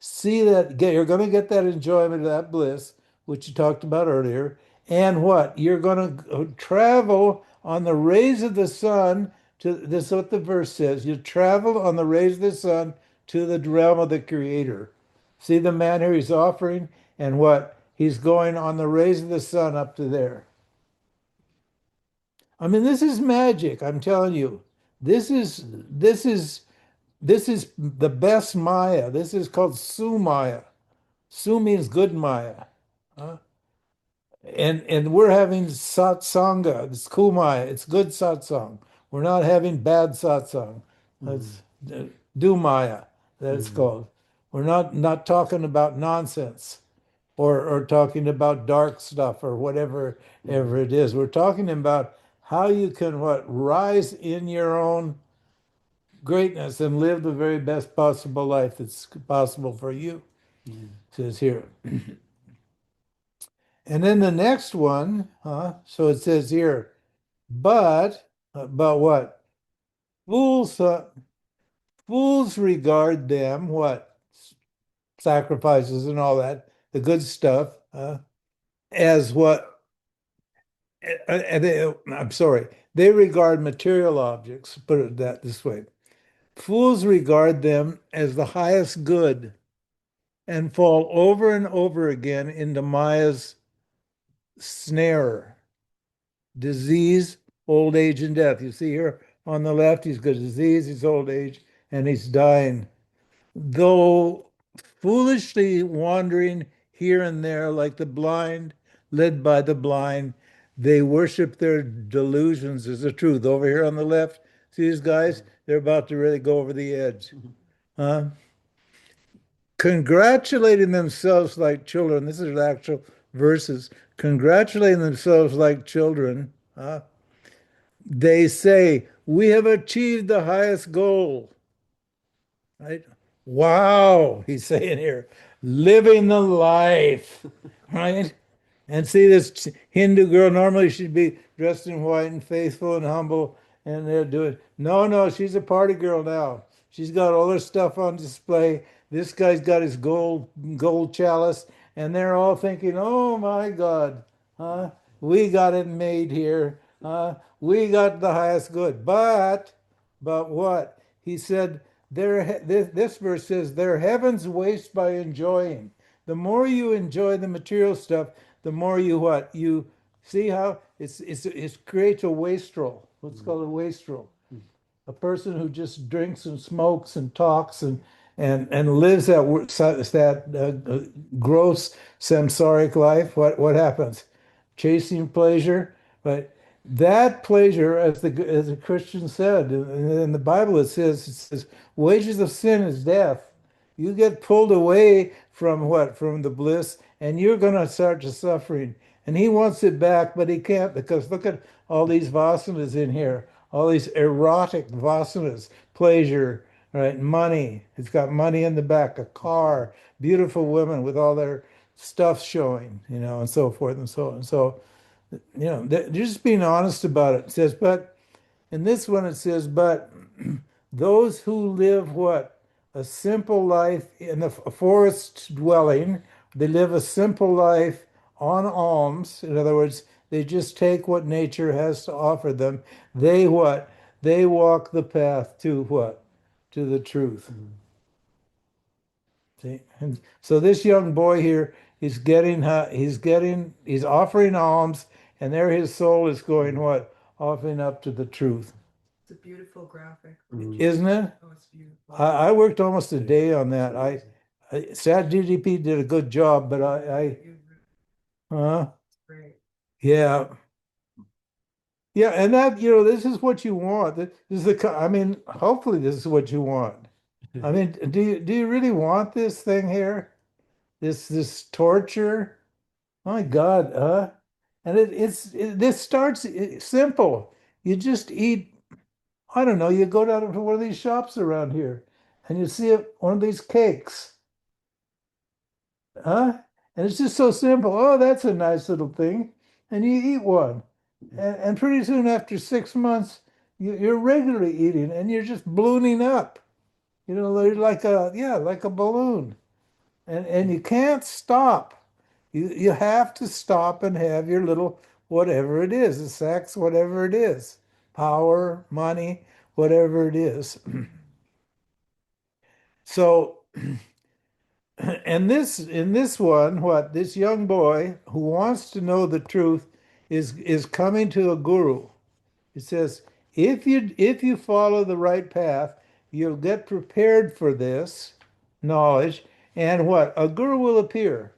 see you're going to get that enjoyment of that bliss, which you talked about earlier, and what you're going to travel on the rays of the sun to this is what the verse says. You travel on the rays of the sun to the realm of the Creator. See the man here, he's offering, and what he's going on the rays of the sun up to there. I mean, this is magic. I'm telling you. This is this is this is the best Maya. This is called Sumaya. Su means good Maya. Huh? And we're having satsanga. It's kumaya. It's good satsang. We're not having bad satsang. It's dumaya that it's called. We're not talking about nonsense or talking about dark stuff or whatever ever it is. We're talking about how you can what rise in your own greatness and live the very best possible life that's possible for you. It says here. And then the next one, so it says here, but what? Fools, fools regard them, what? Sacrifices and all that, the good stuff, as what? I'm sorry, they regard material objects, put it that this way. Fools regard them as the highest good and fall over and over again into Maya's snare, disease, old age, and death. You see here on the left, he's got disease, he's old age, and he's dying. Though foolishly wandering here and there like the blind, led by the blind, they worship their delusions as the truth. Over here on the left, see these guys? They're about to really go over the edge. Huh? Congratulating themselves like children. This is actual verses. Congratulating themselves like children. They say, we have achieved the highest goal. Right? Wow, he's saying here, living the life, right? And see this Hindu girl, normally she'd be dressed in white and faithful and humble, and they're doing, no, she's a party girl now. She's got all her stuff on display. This guy's got his gold chalice, and they're all thinking, oh my God, we got it made here. We got the highest good. But what? He said, this verse says, their heavens waste by enjoying. The more you enjoy the material stuff, the more you what? You see how it creates a wastrel. What's called a wastrel. A person who just drinks and smokes and talks and lives that gross samsaric life. What happens? Chasing pleasure, but that pleasure, as the Christian said in the Bible, it says wages of sin is death. You get pulled away from what? From the bliss, and you're going to start to suffering. And he wants it back, but he can't, because look at all these vasanas in here, all these erotic vasanas, pleasure, right? Money. It's got money in the back, a car, beautiful women with all their stuff showing, and so forth and so on. So, they're just being honest about it. It says, but in this one it says, but those who live what? A simple life in a forest dwelling, they live a simple life on alms. In other words, they just take what nature has to offer them. They what? They walk the path to what? To the truth. See? And so this young boy here, he's offering alms, and there his soul is going what? Offering up to the truth. It's a beautiful graphic. Isn't it? Oh, it's beautiful. I worked almost a day on that. ChatGPT did a good job, but It's great. yeah. Yeah, and that, this is what you want. This is I mean, hopefully this is what you want. I mean, do you really want this thing here? This torture? My God, and this starts simple. You just eat, I don't know, you go down to one of these shops around here and you see one of these cakes. Huh? And it's just so simple. Oh, that's a nice little thing. And you eat one. And pretty soon after 6 months, you're regularly eating and you're just ballooning up. They're like a balloon. And you can't stop. You have to stop and have your little whatever it is, the sex, whatever it is, power, money, whatever it is. So, and in this one, this young boy who wants to know the truth is coming to a guru. It says, if you follow the right path, you'll get prepared for this knowledge, and what? A guru will appear.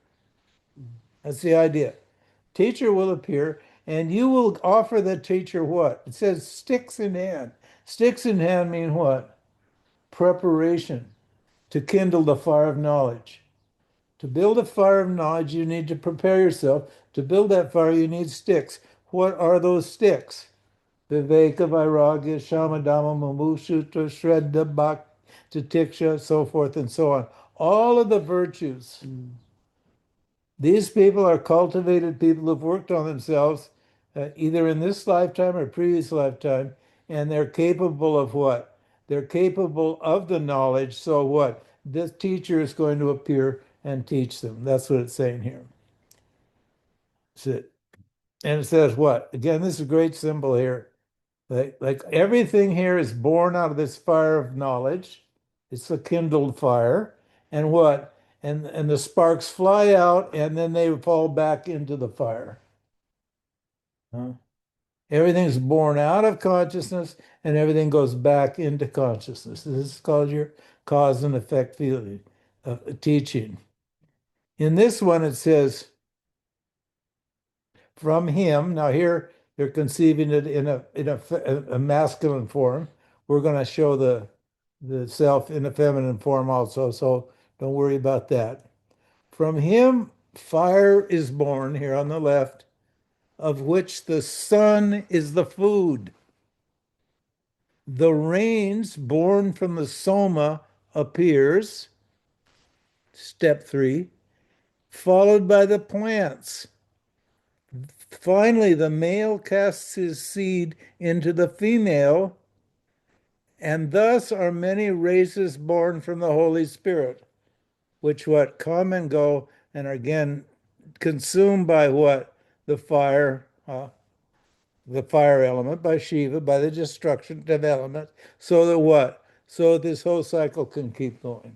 That's the idea. Teacher will appear, and you will offer the teacher what? It says sticks in hand. Sticks in hand mean what? Preparation to kindle the fire of knowledge. To build a fire of knowledge, you need to prepare yourself. To build that fire, you need sticks. What are those sticks? Viveka, Vairagya, Shamadama, Mumushutra, Shraddha, Bhakti, Tiksha, so forth and so on. All of the virtues. These people are cultivated people who've worked on themselves either in this lifetime or previous lifetime, and they're capable of what? They're capable of the knowledge. So what? This teacher is going to appear and teach them. That's what it's saying here. That's it. And it says what? Again, this is a great symbol here. Like everything here is born out of this fire of knowledge. It's a kindled fire. And what? And the sparks fly out and then they fall back into the fire. Huh? Everything's born out of consciousness and everything goes back into consciousness. This is called your cause and effect feeling, teaching. In this one, it says, from him. Now here they're conceiving it in a masculine form. We're going to show the self in a feminine form also, so don't worry about that. From him, fire is born here on the left, of which the sun is the food. The rains born from the soma appears, step 3, followed by the plants. Finally, the male casts his seed into the female, and thus are many races born from the Holy Spirit, which what come and go and are again consumed by what? The fire element, by Shiva, by the destruction element, so that what? So this whole cycle can keep going.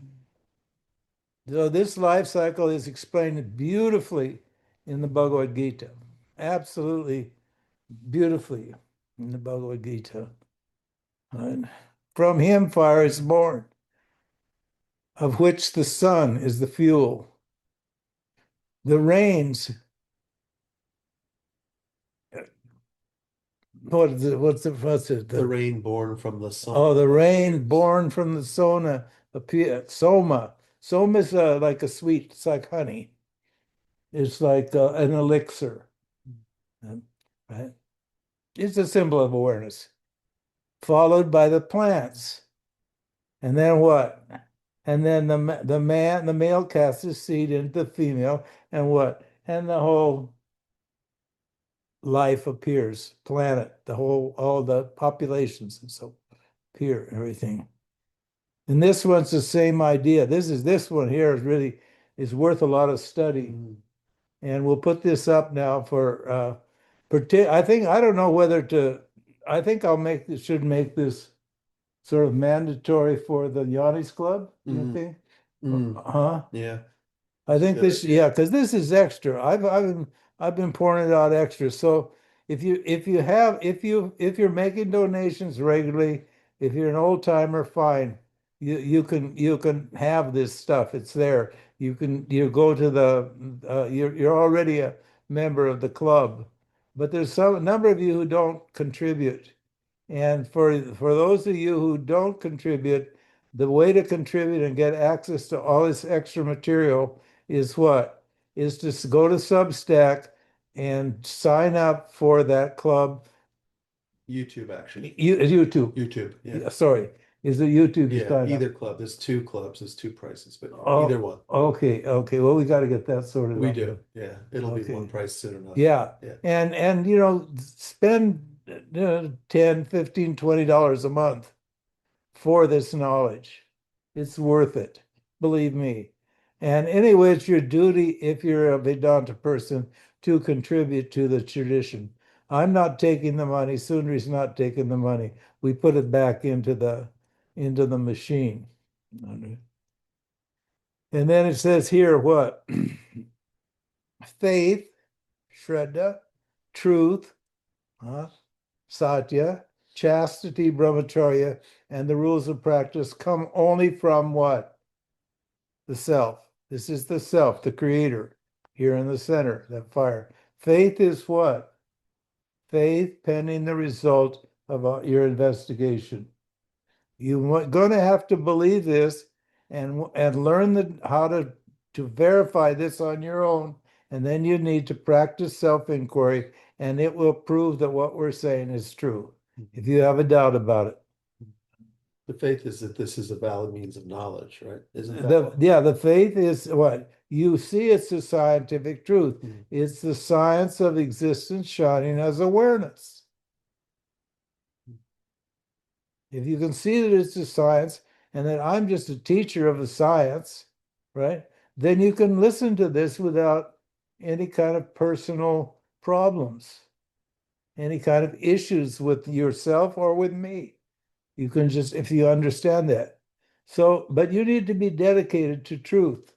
So this life cycle is explained beautifully in the Bhagavad Gita. Absolutely beautifully in the Bhagavad Gita. And from him fire is born, of which the sun is the fuel. The rains, what's it? The rain born from the sun. Oh, the rain born from the soma. Soma is like a sweet, it's like honey. It's like an elixir, right? It's a symbol of awareness. Followed by the plants. And then what? And then the male casts his seed into the female, and what? And the whole life appears, planet, all the populations and so appear, everything. And this one's the same idea. This one here is worth a lot of study. And we'll put this up now for I don't know whether to, I think should make this sort of mandatory for the Yannis Club, you think? Huh? Yeah. I think Good this, idea. yeah, because this is extra. I've been pouring it out extra. So if you're making donations regularly, if you're an old timer, fine. You can have this stuff. It's there. You go to you're already a member of the club, but there's a number of you who don't contribute. And for those of you who don't contribute, the way to contribute and get access to all this extra material is what? Is to go to Substack and sign up for that club. YouTube, actually. YouTube. YouTube, yeah. Sorry, is it YouTube? You Yeah, sign up? either club. There's 2 clubs, there's 2 prices, but Oh, either one. Okay. Well, we got to get that sorted We out. do, yeah. It'll be Okay. one price soon enough. Yeah. Yeah. And spend $10, $15, $20 a month for this knowledge. It's worth it, believe me. And anyway, it's your duty, if you're a Vedanta person, to contribute to the tradition. I'm not taking the money. Sundari's not taking the money. We put it back into the machine. And then it says here what? Faith, Shraddha, truth, Satya, chastity, brahmacharya, and the rules of practice come only from what? The self. This is the self, the creator, here in the center, that fire. Faith is what? Faith pending the result of your investigation. You're going to have to believe this and learn how to verify this on your own. And then you need to practice self-inquiry, and it will prove that what we're saying is true. If you have a doubt about it. The faith is that this is a valid means of knowledge, right? Isn't that The faith is what? You see, it's the scientific truth. It's the science of existence shining as awareness. If you can see that it's a science and that I'm just a teacher of a science, right? Then you can listen to this without any kind of personal problems, any kind of issues with yourself or with me. You can just, if you understand that. So, but you need to be dedicated to truth.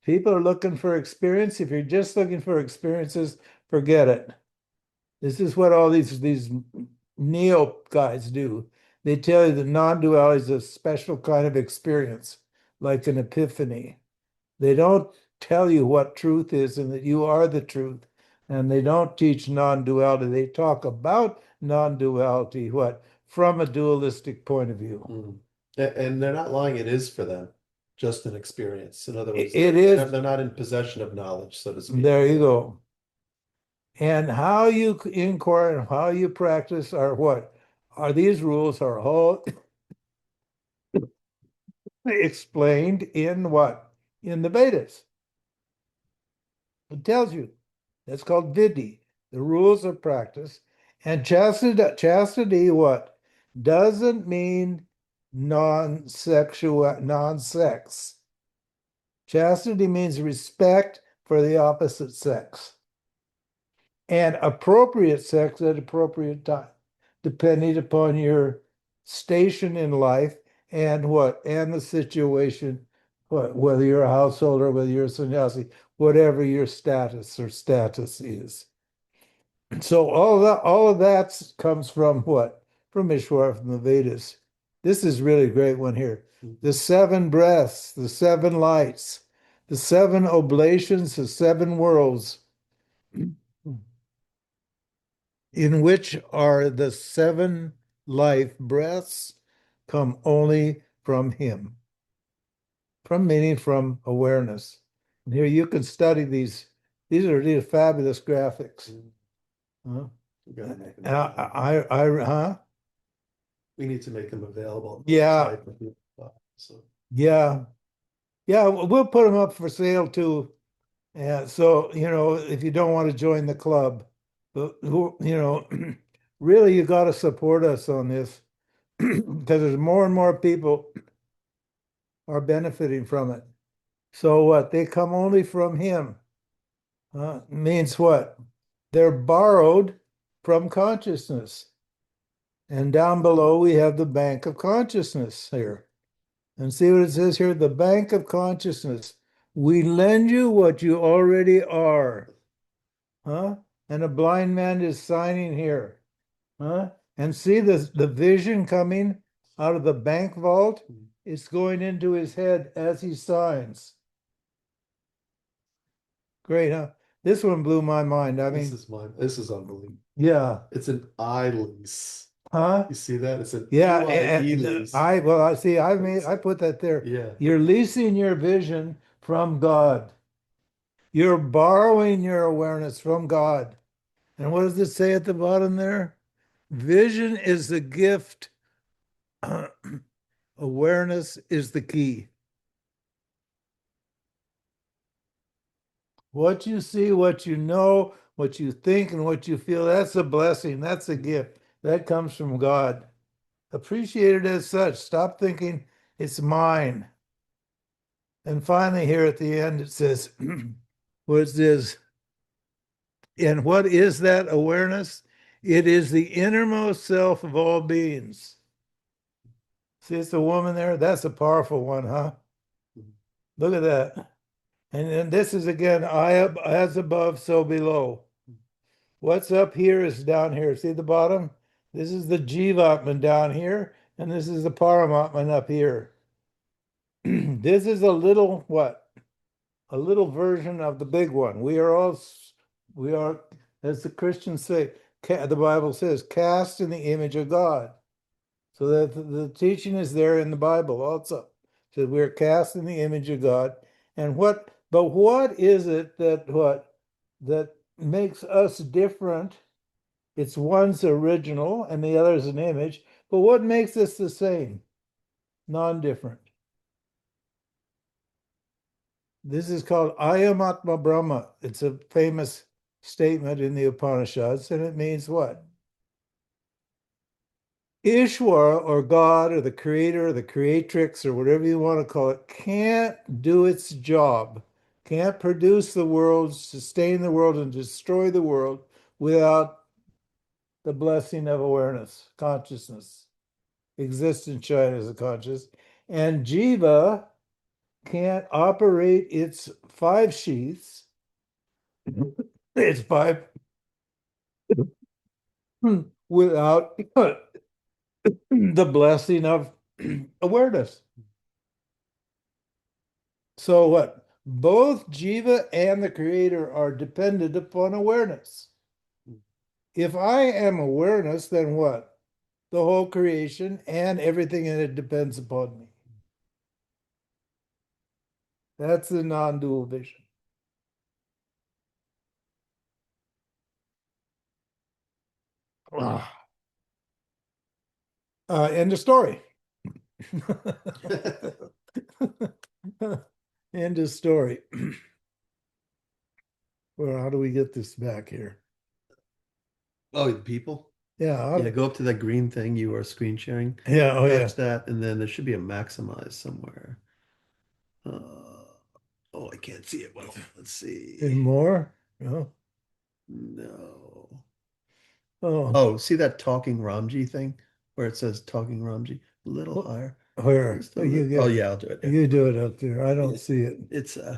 People are looking for experience. If you're just looking for experiences, forget it. This is what all these neo guys do. They tell you that non-duality is a special kind of experience, like an epiphany. They don't tell you what truth is and that you are the truth. And they don't teach non-duality. They talk about non-duality, what? From a dualistic point of view. Mm. And they're not lying, it is for them just an experience. In other words, It is. they're not in possession of knowledge, so to speak. There you go. And how you inquire and how you practice are what? Are these rules are all explained in what? In the Vedas. It tells you. That's called vidhi, the rules of practice. And chastity what? Doesn't mean non-sexual, non-sex. Chastity means respect for the opposite sex. And appropriate sex at appropriate time, depending upon your station in life and what, and the situation, what, whether you're a householder, whether you're a sannyasi, whatever your status is. So all of that comes from what? From Ishwar, from the Vedas. This is really a great one here. The 7 breaths, the 7 lights, the 7 oblations, the 7 worlds, in which are the 7 life breaths, come only from him. From meaning from awareness. And here you can study these. These are really fabulous graphics. Huh? We gotta make them And available. huh? We need to make them available. Yeah. So Yeah. Yeah, we'll put them up for sale too. Yeah, so, if you don't want to join the club, but really you got to support us on this because there's more and more people are benefiting from it. So what? They come only from him. Means what? They're borrowed from consciousness. And down below we have the bank of consciousness here. And see what it says here? The bank of consciousness. We lend you what you already are. Huh? And a blind man is signing here. Huh? And see the vision coming out of the bank vault? It's going into his head as he signs. Great, huh? This one blew my mind. I mean, this is unbelievable. yeah. It's an eye lease. Huh? You see that? It's an Yeah, EYE lease. I put that there. Yeah. You're leasing your vision from God. You're borrowing your awareness from God. And what does it say at the bottom there? Vision is the gift. Awareness is the key. What you see, what you know, what you think, and what you feel, that's a blessing. That's a gift. That comes from God. Appreciate it as such. Stop thinking it's mine. And finally, here at the end, it says, what it says, and what is that awareness? It is the innermost self of all beings. See, it's a woman there. That's a powerful one, huh? Look at that. And then this is again, as above, so below. What's up here is down here. See the bottom? This is the Jivatman down here, and this is the Paramatman up here. This is a little what? A little version of the big one. We are, as the Christians say, the Bible says, cast in the image of God. So that the teaching is there in the Bible also. So we're cast in the image of God. And what is it that makes us different? It's one's original and the other is an image. But what makes us the same? Non-different. This is called Ayam Atma Brahma. It's a famous statement in the Upanishads, and it means what? Ishwara or God or the creator or the creatrix or whatever you want to call it can't do its job, can't produce the world, sustain the world, and destroy the world without the blessing of awareness, consciousness, existence shine as a conscious. And Jiva can't operate its five sheaths, its five, without the blessing of awareness. So what? Both Jiva and the creator are dependent upon awareness. If I am awareness, then what? The whole creation and everything in it depends upon me. That's the non-dual vision. End of story. End of story. Well, how do we get this back here? Oh, the people? Yeah, Yeah, go up to that green thing you are screen sharing. yeah, oh yeah. Touch that, and then there should be a maximize somewhere. Oh, I can't see it well. Let's see. And more? No. No. Oh, Oh, see that talking Ramji thing where it says talking Ramji? A little higher. where? Just a You little- get, Oh yeah, I'll do it. Yeah. you do it up there. I don't Yeah. see it. It's I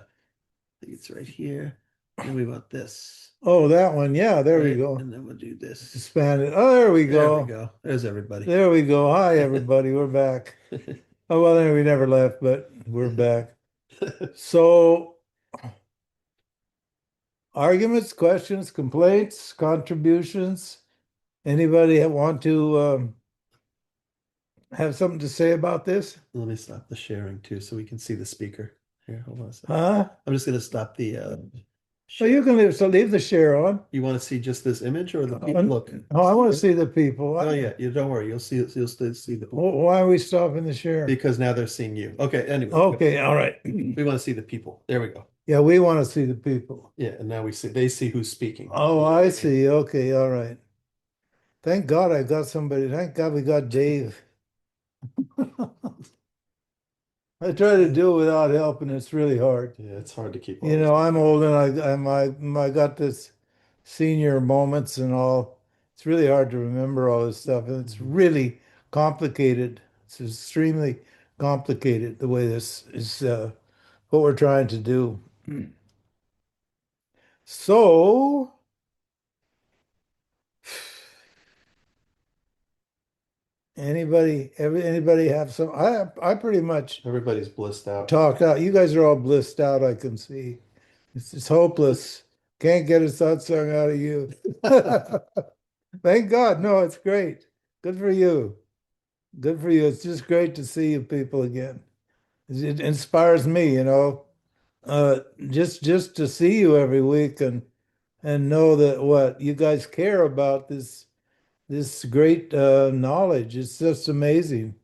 think it's right here. Then we want this. Oh, that one. Yeah, there we right? go. And then we'll do this. Expand it. Oh, there we There go. we go. There's everybody. There we go. Hi, everybody. We're back. Oh, well, then we never left, but we're back. So, arguments, questions, complaints, contributions. Anybody want to have something to say about this? Let me stop the sharing too so we can see the speaker. Here, hold on a second. Huh? I'm just gonna stop the So you can leave the share on. You want to see just this image or the people? Look. Oh, I want to see the people. Oh yeah, you don't worry, you'll still see the people. Why are we stopping the share? Because now they're seeing you. Okay, anyway. Okay, all right. We want to see the people. There we go. Yeah, we want to see the people. Yeah, and now they see who's speaking. Oh, I see. Okay, all right. Thank God I got somebody. Thank God we got Dave. I try to do it without help, and it's really hard. Yeah, it's hard to keep. You know, I'm old, and I got this senior moments and all. It's really hard to remember all this stuff, and it's really complicated. It's extremely complicated the way this is what we're trying to do. So, anybody have some? I pretty much Everybody's blissed out. talked out. You guys are all blissed out, I can see. It's hopeless. Can't get a satsang out of you. Thank God. No, it's great. Good for you. Good for you. It's just great to see you people again. It inspires me, you know. Just to see you every week and know that what you guys care about this great knowledge. It's just amazing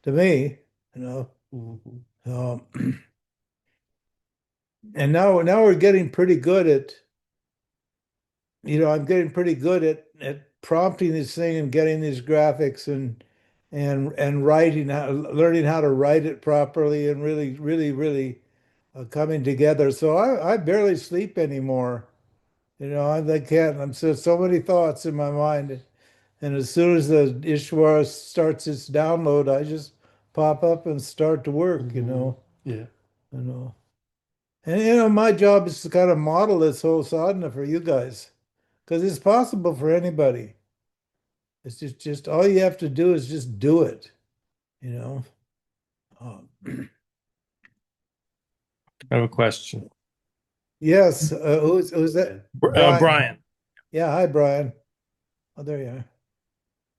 to me, you know. And now we're getting pretty good at, you know, I'm getting pretty good at prompting this thing and getting these graphics and writing learning how to write it properly and really coming together. So I barely sleep anymore. You know, I can't. I'm so many thoughts in my mind, and as soon as the Ishwara starts its download, I just pop up and start to work. You know. Yeah. You know. And you know, my job is to kind of model this whole sadhana for you guys, because it's possible for anybody. It's just all you have to do is just do it, you know. I have a question. Yes, who's that? Brian. Brian, Yeah, hi, Brian. Oh, there you are.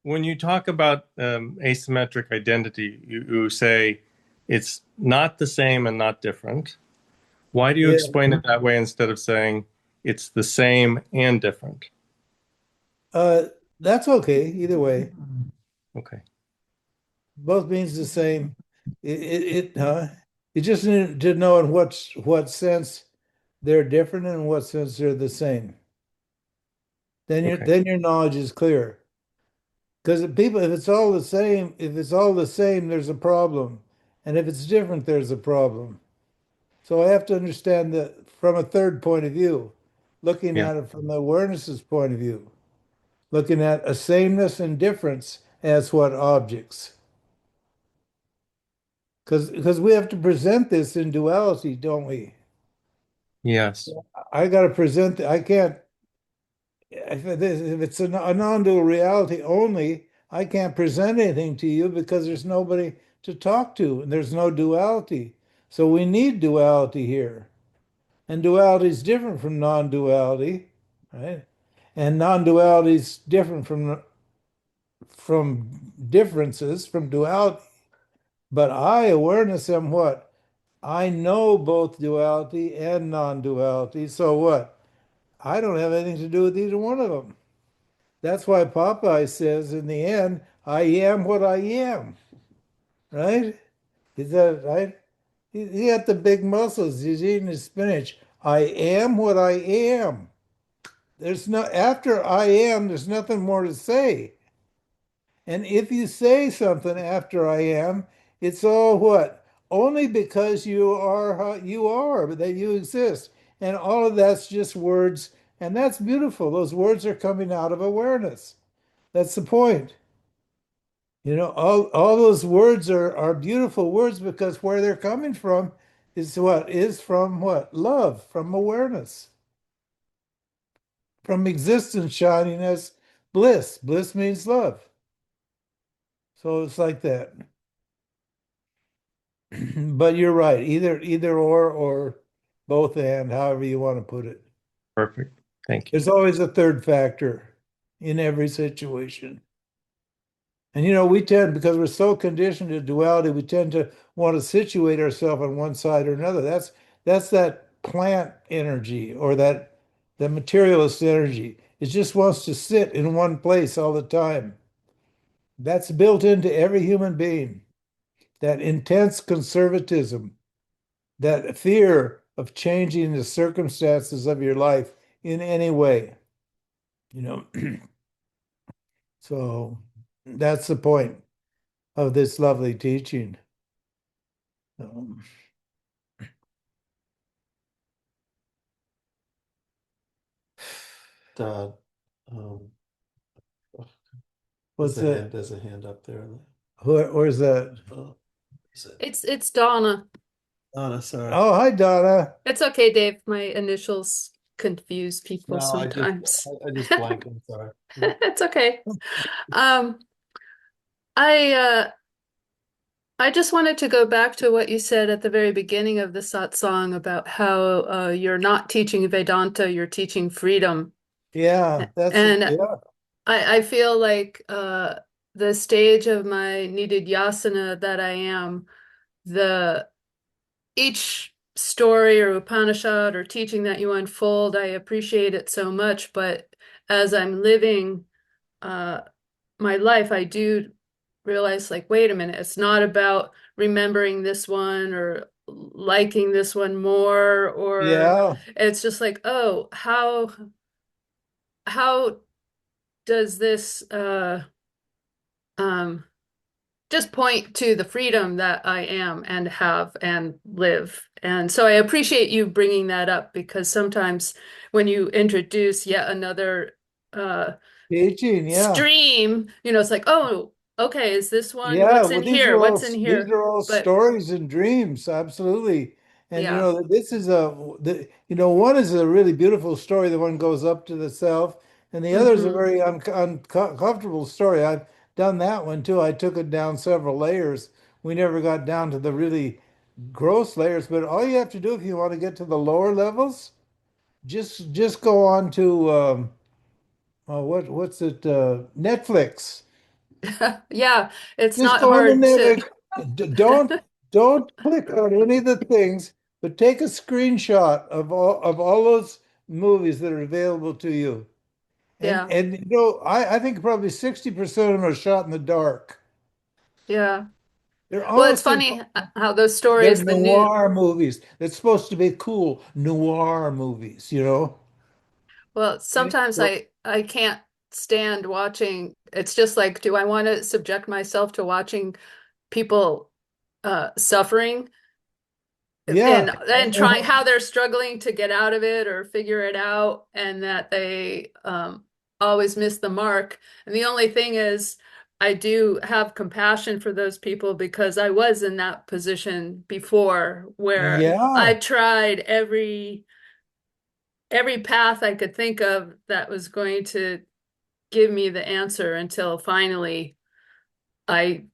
when you talk about asymmetric identity, you say it's not the same and not different. Why do you Yeah. explain it that way instead of saying it's the same and different? That's okay, either way. Okay. Both means the same. You just need to know in what sense they're different and in what sense they're the same. Then Okay. your knowledge is clear. Because people, if it's all the same, there's a problem. And if it's different, there's a problem. So I have to understand that from a third point of view, looking Yeah. at it from the awareness's point of view, looking at a sameness and difference as what objects. Because we have to present this in duality, don't we? Yes. I got to present, I can't, if it's a non-dual reality only, I can't present anything to you because there's nobody to talk to and there's no duality. So we need duality here. And duality is different from non-duality, right? And non-duality is different from differences, from duality. But I, awareness, am what? I know both duality and non-duality. So what? I don't have anything to do with either one of them. That's why Popeye says in the end, I am what I am, right? Is that right? He got the big muscles. He's eating his spinach. I am what I am. There's no, after I am, there's nothing more to say. And if you say something after I am, it's all what? Only because you are how you are, that you exist. And all of that's just words. And that's beautiful. Those words are coming out of awareness. That's the point. All those words are beautiful words because where they're coming from is what? Is from what? Love, from awareness, from existence shining as bliss. Bliss means love. So it's like that. But you're right, either or both and, however you want to put it. Perfect. Thank you. There's always a third factor in every situation. And we tend, because we're so conditioned to duality, we tend to want to situate ourselves on one side or another. That's that plant energy or that the materialist energy. It just wants to sit in one place all the time. That's built into every human being. That intense conservatism, that fear of changing the circumstances of your life in any way, you know. So that's the point of this lovely teaching. Um, Todd, um, what's that? there's a hand up there. Where's that? Is it? It's Donna. Donna, sorry. Oh, hi, Donna. It's okay, Dave. My initials confuse people No, sometimes. I just blanked. I'm sorry. It's okay. Um, I I just wanted to go back to what you said at the very beginning of the satsang about how you're not teaching Vedanta, you're teaching freedom. Yeah, And yeah. I feel like the stage of my nididhyasana that I am, the each story or Upanishad or teaching that you unfold, I appreciate it so much. But as I'm living uh, my life, I do realize, like, wait a minute, it's not about remembering this one or liking this one more, or Yeah, it's just like, oh, how does this um just point to the freedom that I am and have and live. And so I appreciate you bringing that up, because sometimes when you introduce yet another teaching, yeah. stream, it's like, oh, okay, is this one? Yeah, What's well, in here? What's in these here? are all But stories and dreams, absolutely. And yeah. this is one is a really beautiful story. The one goes up to the self, and the other is a Hmm. very uncomfortable story. I've done that one too. I took it down several layers. We never got down to the really gross layers, but all you have to do if you want to get to the lower levels, just go on to what's it, Netflix. Yeah, it's Just not go on the hard to. Netflix. Don't click on any of the things, but take a screenshot of all those movies that are available to you. And Yeah, and I think probably 60% of them are shot in the dark. yeah. They're Well, it's honest to funny how those they're stories, the new. noir movies. It's supposed to be cool noir movies. Well, And sometimes so, I can't stand watching. It's just like, do I want to subject myself to watching people suffering Yeah. and trying how they're struggling to get out of it or figure it out, and that they always miss the mark. And the only thing is, I do have compassion for those people because I was in that position before where I Yeah. tried every path I could think of that was going to give me the answer until finally I,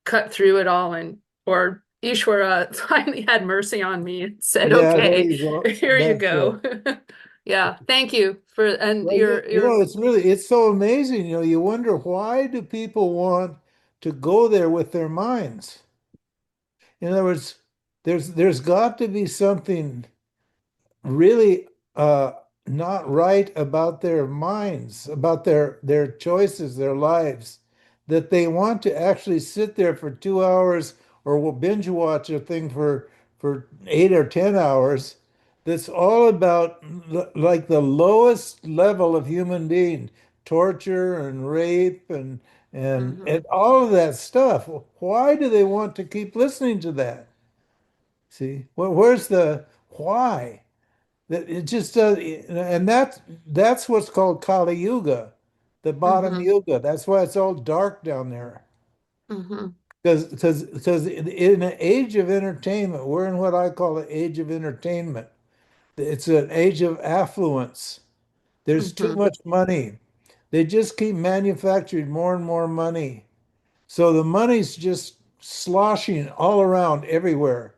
cut through it all, and or Ishvara finally had mercy on me and said, Yeah, there "Okay, you go. here you That's it. go." Yeah, thank you for and Well, your it's so amazing. You wonder, why do people want to go there with their minds? In other words, there's got to be something really not right about their minds, about their choices, their lives, that they want to actually sit there for 2 hours or will binge watch a thing for 8 or 10 hours. That's all about like the lowest level of human being, torture and rape and Mhm, all of that stuff. Why do they want to keep listening to that? See, where's the why? That it just does, and that's what's called Kali Yuga, the bottom mhm, yuga. That's why it's all dark down there. mhm, Because in an age of entertainment, we're in what I call the age of entertainment. It's an age of affluence. There's too mhm. much money. They just keep manufacturing more and more money. So the money's just sloshing all around everywhere.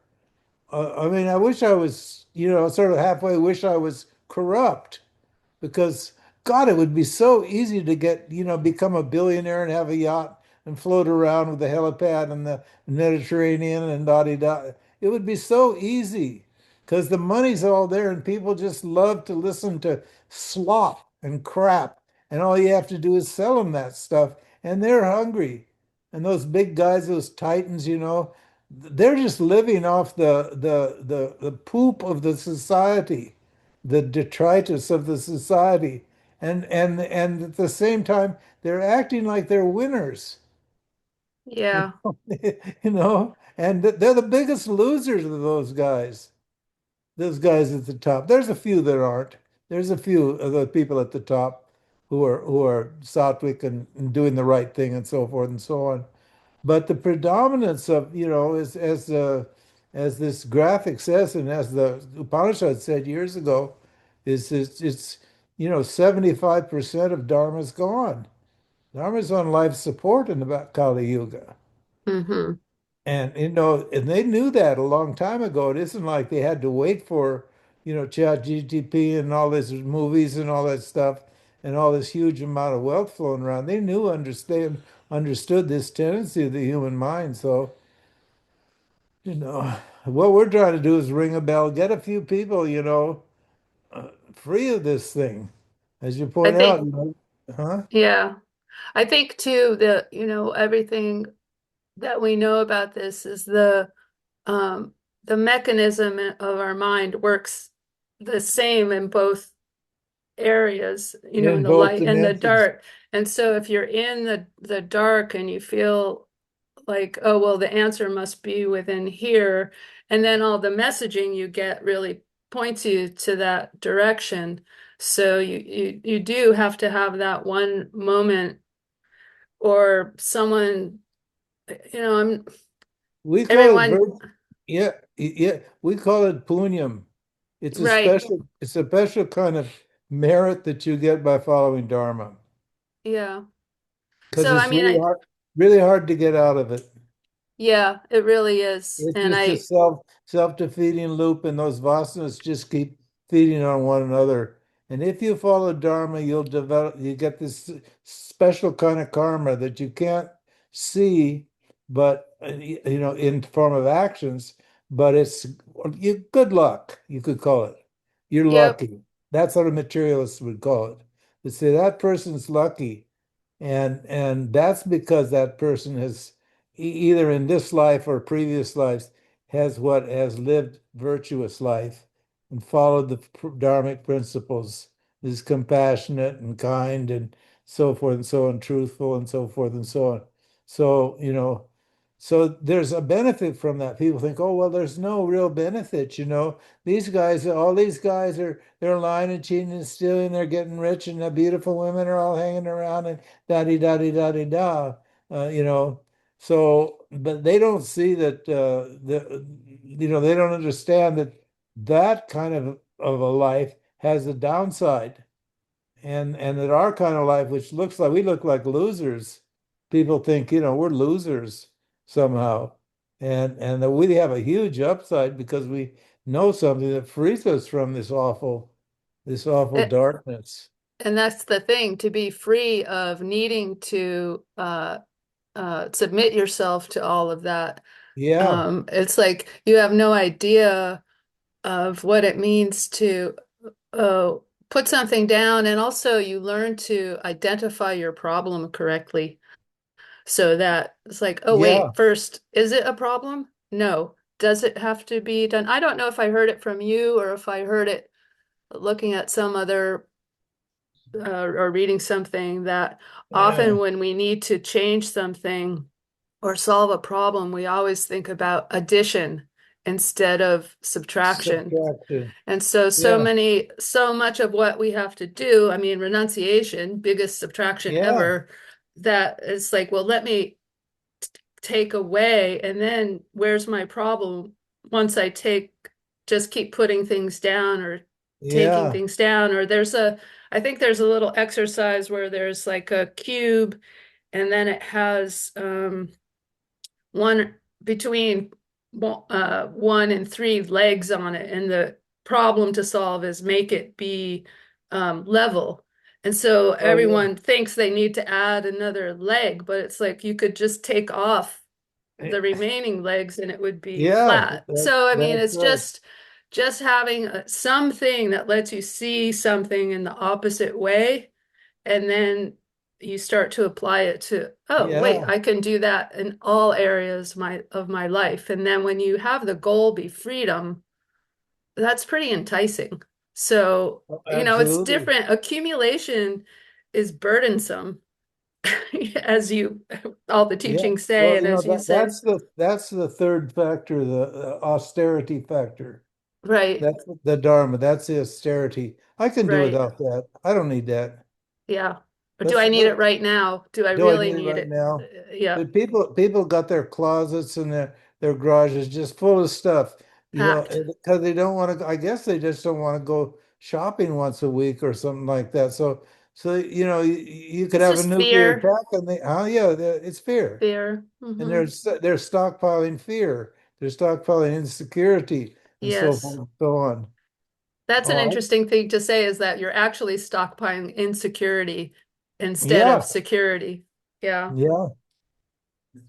I mean, I wish I was, sort of halfway wish I was corrupt because God, it would be so easy to get, become a billionaire and have a yacht and float around with the helipad in the Mediterranean and da da. It would be so easy because the money's all there and people just love to listen to slop and crap. And all you have to do is sell them that stuff. And they're hungry. And those big guys, those titans, they're just living off the poop of the society, the detritus of the society, and at the same time they're acting like they're winners. Yeah, And they're the biggest losers of those guys at the top. There's a few that aren't. There's a few of the people at the top who are sattvic and doing the right thing and so forth and so on. But the predominance of, as this graphic says, and as the Upanishad said years ago, is it's 75% of Dharma's gone. Dharma's on life support in the Kali Yuga. mhm. And they knew that a long time ago. It isn't like they had to wait for, Chat GTP and all these movies and all that stuff and all this huge amount of wealth flowing around. They understood this tendency of the human mind. So, what we're trying to do is ring a bell, get a few people, free of this thing, as you I point out, think, huh? yeah, I think too that, everything that we know about this is um the mechanism of our mind works the same in both areas, in In the both light and the dimensions. dark. And so if you're in the dark and you feel like, oh, well, the answer must be within here, and then all the messaging you get really points you to that direction. So you do have to have that one moment or someone, I'm We call it everyone, virtue. Yeah, yeah, we call it punyam. right. It's a special kind of merit that you get by following Dharma Yeah. because So I it's mean, really hard to get out of it. yeah, it really is. It's And just a self-defeating loop, and those vasanas just keep feeding on one another. And if you follow Dharma, you get this special kind of karma that you can't see, but in form of actions, but good luck, you could call it. You're yep, lucky. That's what a materialist would call it. They say that person's lucky. And that's because that person has either in this life or previous lives has lived virtuous life and followed the dharmic principles is compassionate and kind and so forth and so on, truthful and so forth and so on. So, so there's a benefit from that. People think, oh, well, there's no real benefit, These guys, all these guys they're lying and cheating and stealing, they're getting rich, and the beautiful women are all hanging around and da-di-da-di-da-di-da, So, but they don't see that, they don't understand that that kind of a life has a downside, and that our kind of life, which looks like we look like losers, people think, we're losers somehow, and that we have a huge upside because we know something that frees us from this awful A- darkness. And that's the thing, to be free of needing to submit yourself to all of that. Yeah, It's like you have no idea of what it means to uh, put something down, and also you learn to identify your problem correctly. So that it's like, oh, yeah, wait, first, is it a problem? No. Does it have to be done? I don't know if I heard it from you or if I heard it looking at some other or reading something, that yeah. often when we need to change something or solve a problem, we always think about addition instead of subtraction. Subtraction. And so, Yeah, so much of what we have to do, I mean, renunciation, biggest subtraction yeah, ever, that it's like, well, let me take away, and then where's my problem once I just keep putting things down or taking yeah. things down. Or I think there's a little exercise where there's like a cube, and then it has one between 1 and 3 legs on it, and the problem to solve is make it be level. And so Oh, everyone thinks they need to add another leg, but it's like you could just take off yeah. the remaining legs and it would be Yeah, flat. So I mean, that's it's right. just having something that lets you see something in the opposite way, and then you start to apply it to, oh, wait, Yeah, I can do that in all areas of my life. And then when you have the goal be freedom, that's pretty enticing. So, it's absolutely. different. Accumulation is burdensome, as all the Yeah. teachings say, Well, and as you that say, that's the third factor, the austerity factor. right, That's the Dharma. That's the austerity. I can do right, without that. I don't need that. yeah. Or do Let's I need let it right now? Do I Do I really need it need right it? now? Yeah, But people got their closets and their garages just full of stuff, packed. because they don't want to. I guess they just don't want to go shopping once a week or something like that. So you could It's have a just nuclear fear, attack, and oh yeah, it's fear, fear. and Hmm. they're stockpiling fear, they're stockpiling insecurity, and so forth Yes. and so on. That's an Oh, interesting thing to say, is that you're actually stockpiling insecurity instead of yeah, security. Yeah. yeah.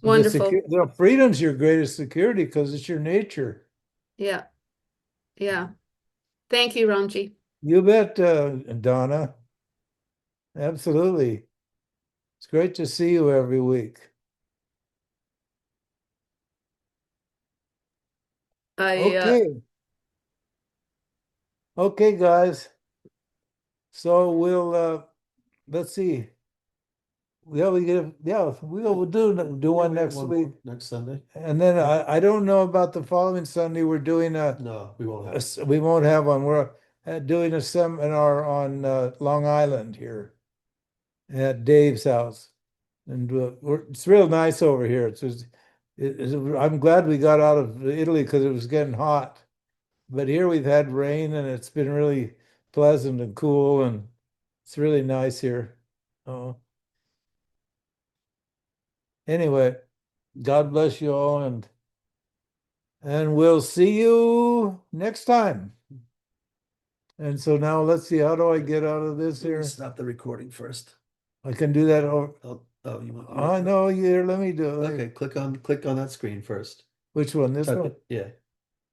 Wonderful. Freedom's your greatest security because it's your nature. Yeah. Yeah. Thank you, Ramji. You bet, Donna. Absolutely. It's great to see you every week. I Okay. Okay, guys. So let's see. We'll do one next week. Next Sunday? And then I don't know about the following Sunday. We're doing No, we won't have. we won't have one. We're doing a seminar on Long Island here at Dave's house. And it's real nice over here. I'm glad we got out of Italy because it was getting hot. But here we've had rain and it's been really pleasant and cool, and it's really nice here. Oh, anyway, God bless you all, and we'll see you next time. And so now let's see, how do I get out of this here? Stop the recording first. I can do that. You want? I know. Here, let me do it. Okay, click on that screen first. Which one? This Okay, one? yeah.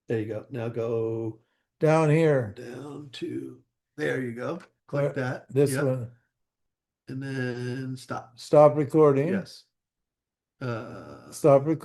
There you go. Now go Down here. down to there you go. Click that. This Yep. one. And then stop. Stop recording. Yes. Stop recording.